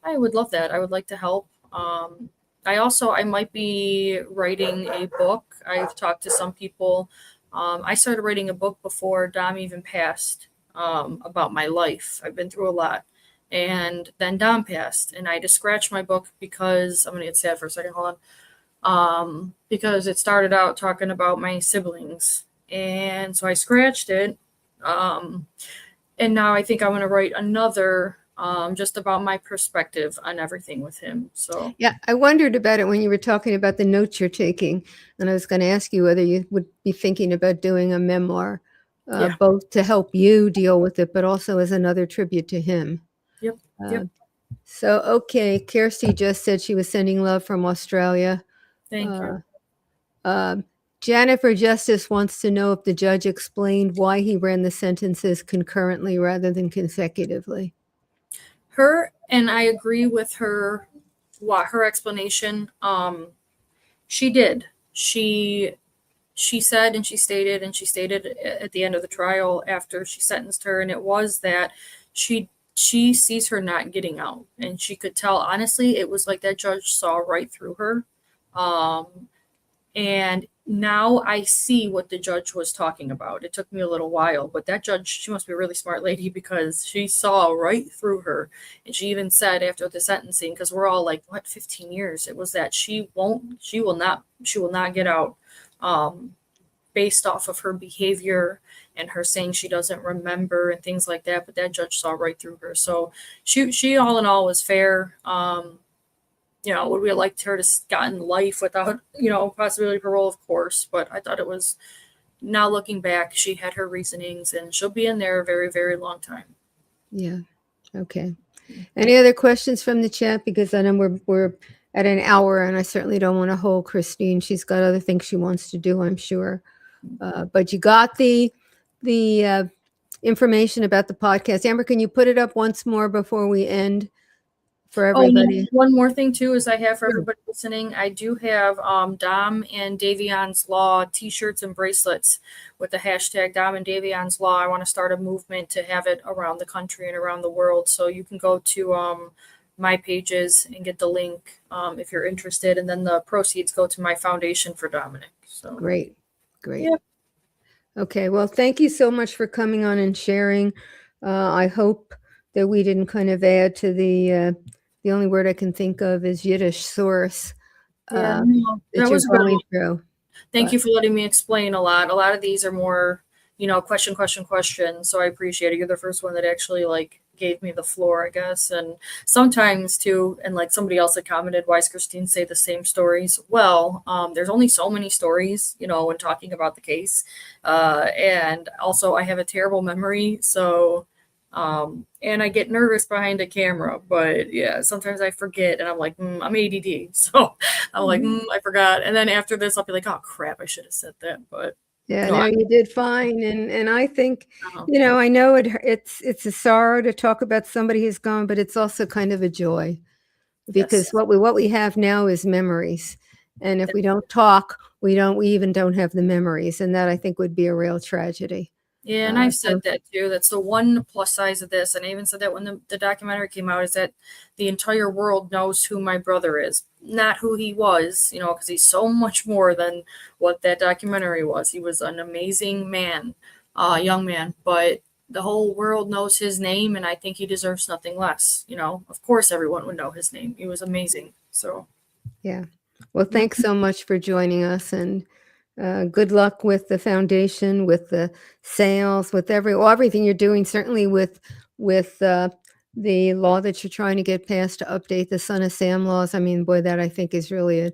I would love that. I would like to help. I might be writing a book. I've talked to some people. I started writing a book before Dom even passed, about my life. I've been through a lot. And then Dom passed, and I had to scratch my book because I'm going to get sad for a second. Hold on. Because it started out talking about my siblings. And so I scratched it. And now I think I want to write another, just about my perspective on everything with him. So Yeah, I wondered about it when you were talking about the notes you're taking, and I was going to ask you whether you would be thinking about doing a memoir, Yeah. both to help you deal with it, but also as another tribute to him. Yep. Yep. So, okay, Kirsty just said she was sending love from Australia. Thank you. Janet for Justice wants to know if the judge explained why he ran the sentences concurrently rather than consecutively. Her, and I agree with her, her explanation. She did. She said, and she stated at the end of the trial after she sentenced her, and it was that she sees her not getting out, and she could tell, honestly, it was like that judge saw right through her. And now I see what the judge was talking about. It took me a little while, but that judge, she must be a really smart lady because she saw right through her. And she even said after the sentencing, because we're all like, what, 15 years? It was that she will not get out, based off of her behavior and her saying she doesn't remember and things like that. But that judge saw right through her. So she all in all was fair. Would we have liked her to gotten life without, possibility of parole, of course. But I thought it was, now looking back, she had her reasonings, and she'll be in there a very, very long time. Yeah. Okay. Any other questions from the chat? Because I know we're at an hour, and I certainly don't want to hold Christine. She's got other things she wants to do, I'm sure. But you got the information about the podcast. Amber, can you put it up once more before we end for everybody? One more thing too is I have for everybody listening, I do have Dom and Davion's Law t-shirts and bracelets with the hashtag Dom and Davion's Law. I want to start a movement to have it around the country and around the world. So you can go to my pages and get the link if you're interested, and then the proceeds go to my foundation for Dominic. So Great. Yeah. Okay, well, thank you so much for coming on and sharing. I hope that we didn't kind of add to the only word I can think of is Yiddish source. That that was you're going through. Thank you for letting me explain a lot. A lot of these are more, question. So I appreciate it. You're the first one that actually gave me the floor, I guess. And sometimes too, and like somebody else had commented, why does Christine say the same stories? Well, there's only so many stories, when talking about the case. And also I have a terrible memory. So, and I get nervous behind a camera, but yeah, sometimes I forget, and I'm like, I'm ADD. So I'm like, I forgot. And then after this, I'll be like, oh crap, I should have said that. But yeah, no, you did fine. And I think, uh-huh. I know it's a sorrow to talk about somebody who's gone, but it's also kind of a joy because Yes. what we have now is memories. And if we don't talk, we even don't have the memories. And that I think would be a real tragedy. Yeah, and I've said that too. That's the one plus size of this. And I even said that when the documentary came out, is that the entire world knows who my brother is, not who he was, because he's so much more than what that documentary was. He was an amazing man, young man, but the whole world knows his name, and I think he deserves nothing less. Of course, everyone would know his name. He was amazing. So, yeah. Well, thanks so much for joining us, and good luck with the foundation, with the sales, with everything you're doing. Certainly with the law that you're trying to get passed to update the Son of Sam laws. I mean, boy, that I think is really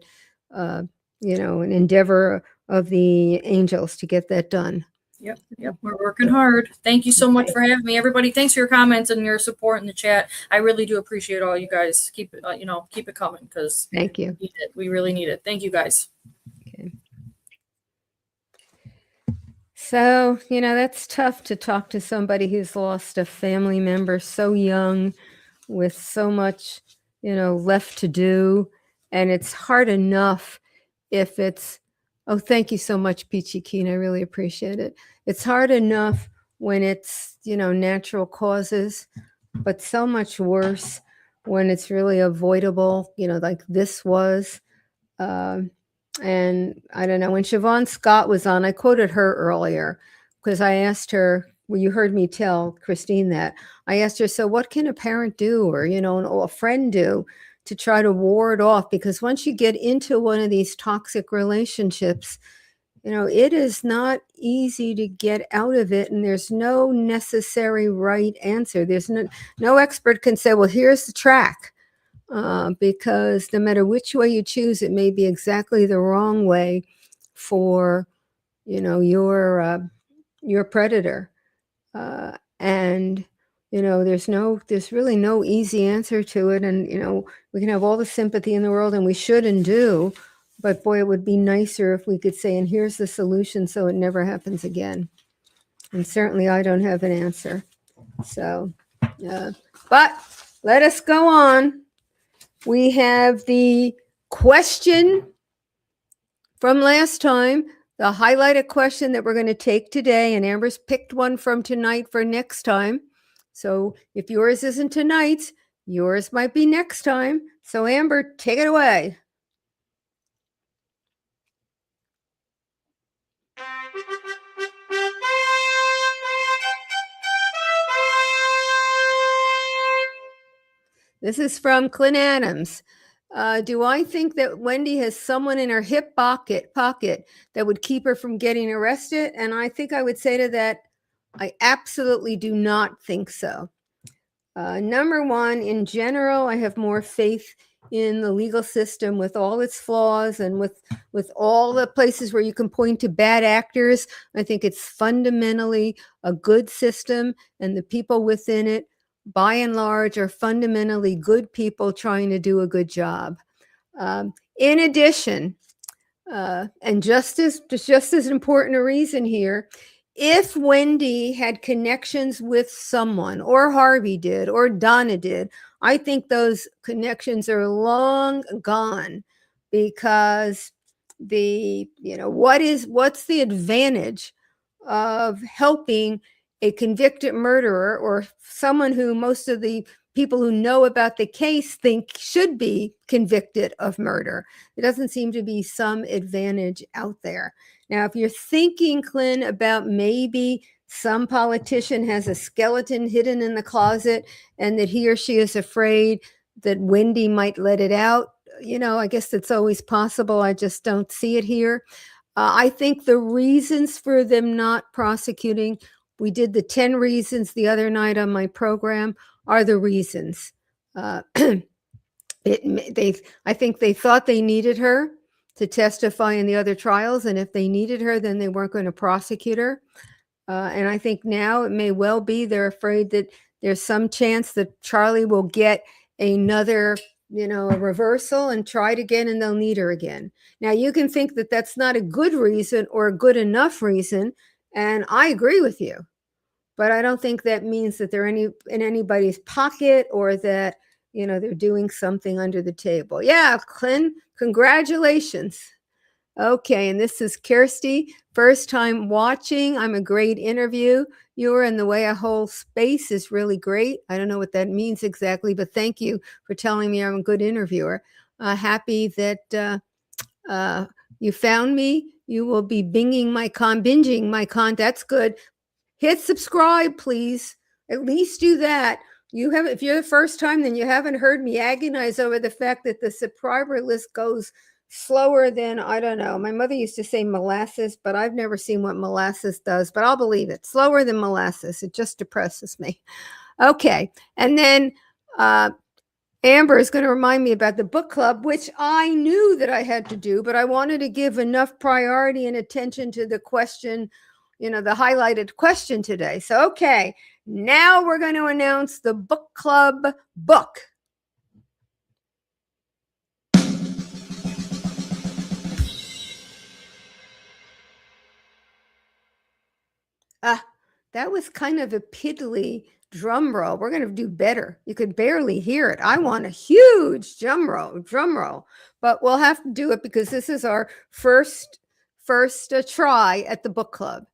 an endeavor of the angels to get that done. Yep. We're working hard. Thank you so much for having me, everybody. Thanks for your comments and your support in the chat. I really do appreciate all you guys. Keep it, keep it coming, because thank you. We really need it. Thank you, guys. Okay. So, that's tough to talk to somebody who's lost a family member so young with so much, left to do. And it's hard enough if it's Oh, thank you so much, Peachy Keen. I really appreciate it. It's hard enough when it's, natural causes, but so much worse when it's really avoidable, like this was. Um, and I don't know, when Siobhan Scott was on, I quoted her earlier because I asked her, well, you heard me tell Christine that. I asked her, so what can a parent do or, a friend do to try to ward off? Because once you get into one of these toxic relationships, it is not easy to get out of it, and there's no necessary right answer. There's no expert can say, well, here's the track, because no matter which way you choose, it may be exactly the wrong way for, your predator. And there's really no easy answer to it. And, we can have all the sympathy in the world, and we should and do, but boy, it would be nicer if we could say, and here's the solution so it never happens again. And certainly I don't have an answer. So, but let us go on. We have the question from last time, the highlighted question that we're going to take today, and Amber's picked one from tonight for next time. So if yours isn't tonight's, yours might be next time. So Amber, take it away. This is from Clint Adams. Do I think that Wendy has someone in her hip pocket that would keep her from getting arrested? And I think I would say to that, I absolutely do not think so. Number one, in general, I have more faith in the legal system with all its flaws and with all the places where you can point to bad actors. I think it's fundamentally a good system, and the people within it, by and large, are fundamentally good people trying to do a good job. In addition, and just as important a reason here, if Wendy had connections with someone, or Harvey did, or Donna did, I think those connections are long gone, because what's the advantage of helping a convicted murderer, or someone who most of the people who know about the case think should be convicted of murder? There doesn't seem to be some advantage out there. Now, if you're thinking, Clint, about maybe some politician has a skeleton hidden in the closet and that he or she is afraid that Wendy might let it out, I guess it's always possible. I just don't see it here. I think the reasons for them not prosecuting, we did the 10 reasons the other night on my program, are the reasons. I think they thought they needed her to testify in the other trials, and if they needed her, then they weren't going to prosecute her. And I think now it may well be they're afraid that there's some chance that Charlie will get another, a reversal and try it again, and they'll need her again. Now, you can think that that's not a good reason or a good enough reason, and I agree with you. But I don't think that means that they're in anybody's pocket, or that, they're doing something under the table. Yeah, Clint, congratulations. Okay, and this is Kirsty, first time watching. I'm a great interviewer, and the way I hold space is really great. I don't know what that means exactly, but thank you for telling me I'm a good interviewer. Happy that you found me. You will be binging my that's good. Hit subscribe, please. At least do that. If you're the first time, then you haven't heard me agonize over the fact that the subscriber list goes slower than, I don't know. My mother used to say molasses, but I've never seen what molasses does, but I'll believe it. Slower than molasses. It just depresses me. Okay. And then Amber is going to remind me about the book club, which I knew that I had to do, but I wanted to give enough priority and attention to the question, the highlighted question today. So, okay, now we're going to announce the book club book. That was kind of a piddly drum roll. We're going to do better. You could barely hear it. I want a huge drum roll, but we'll have to do it because this is our first first try at the book club.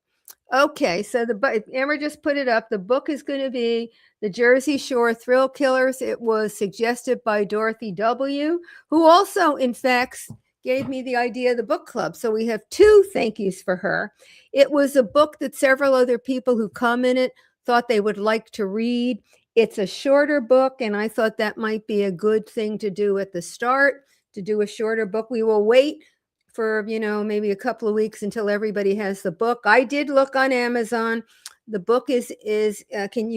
Okay, so Amber just put it up. The book is going to be The Jersey Shore Thrill Killers. It was suggested by Dorothy W., who also, in fact, gave me the idea of the book club. So we have 2 thank yous for her. It was a book that several other people who commented thought they would like to read. It's a shorter book, and I thought that might be a good thing to do at the start, to do a shorter book. We will wait for, maybe a couple of weeks until everybody has the book. I did look on Amazon. The book you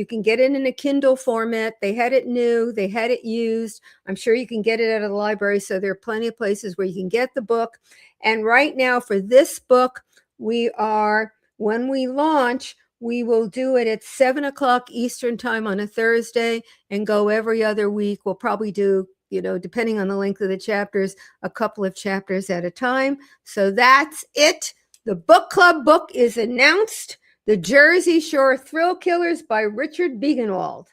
can get it in a Kindle format. They had it new, they had it used. I'm sure you can get it at a library. So there are plenty of places where you can get the book. And right now for this book, when we launch, we will do it at 7:00 Eastern time on a Thursday and go every other week. We'll probably do, depending on the length of the chapters, a couple of chapters at a time. So that's it. The book club book is announced. The Jersey Shore Thrill Killers by Richard Biegenwald.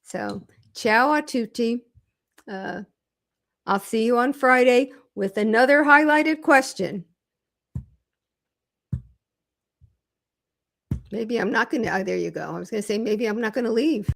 So, ciao a tutti. I'll see you on Friday with another highlighted question. Maybe I'm not going to, there you go. I was going to say, maybe I'm not going to leave.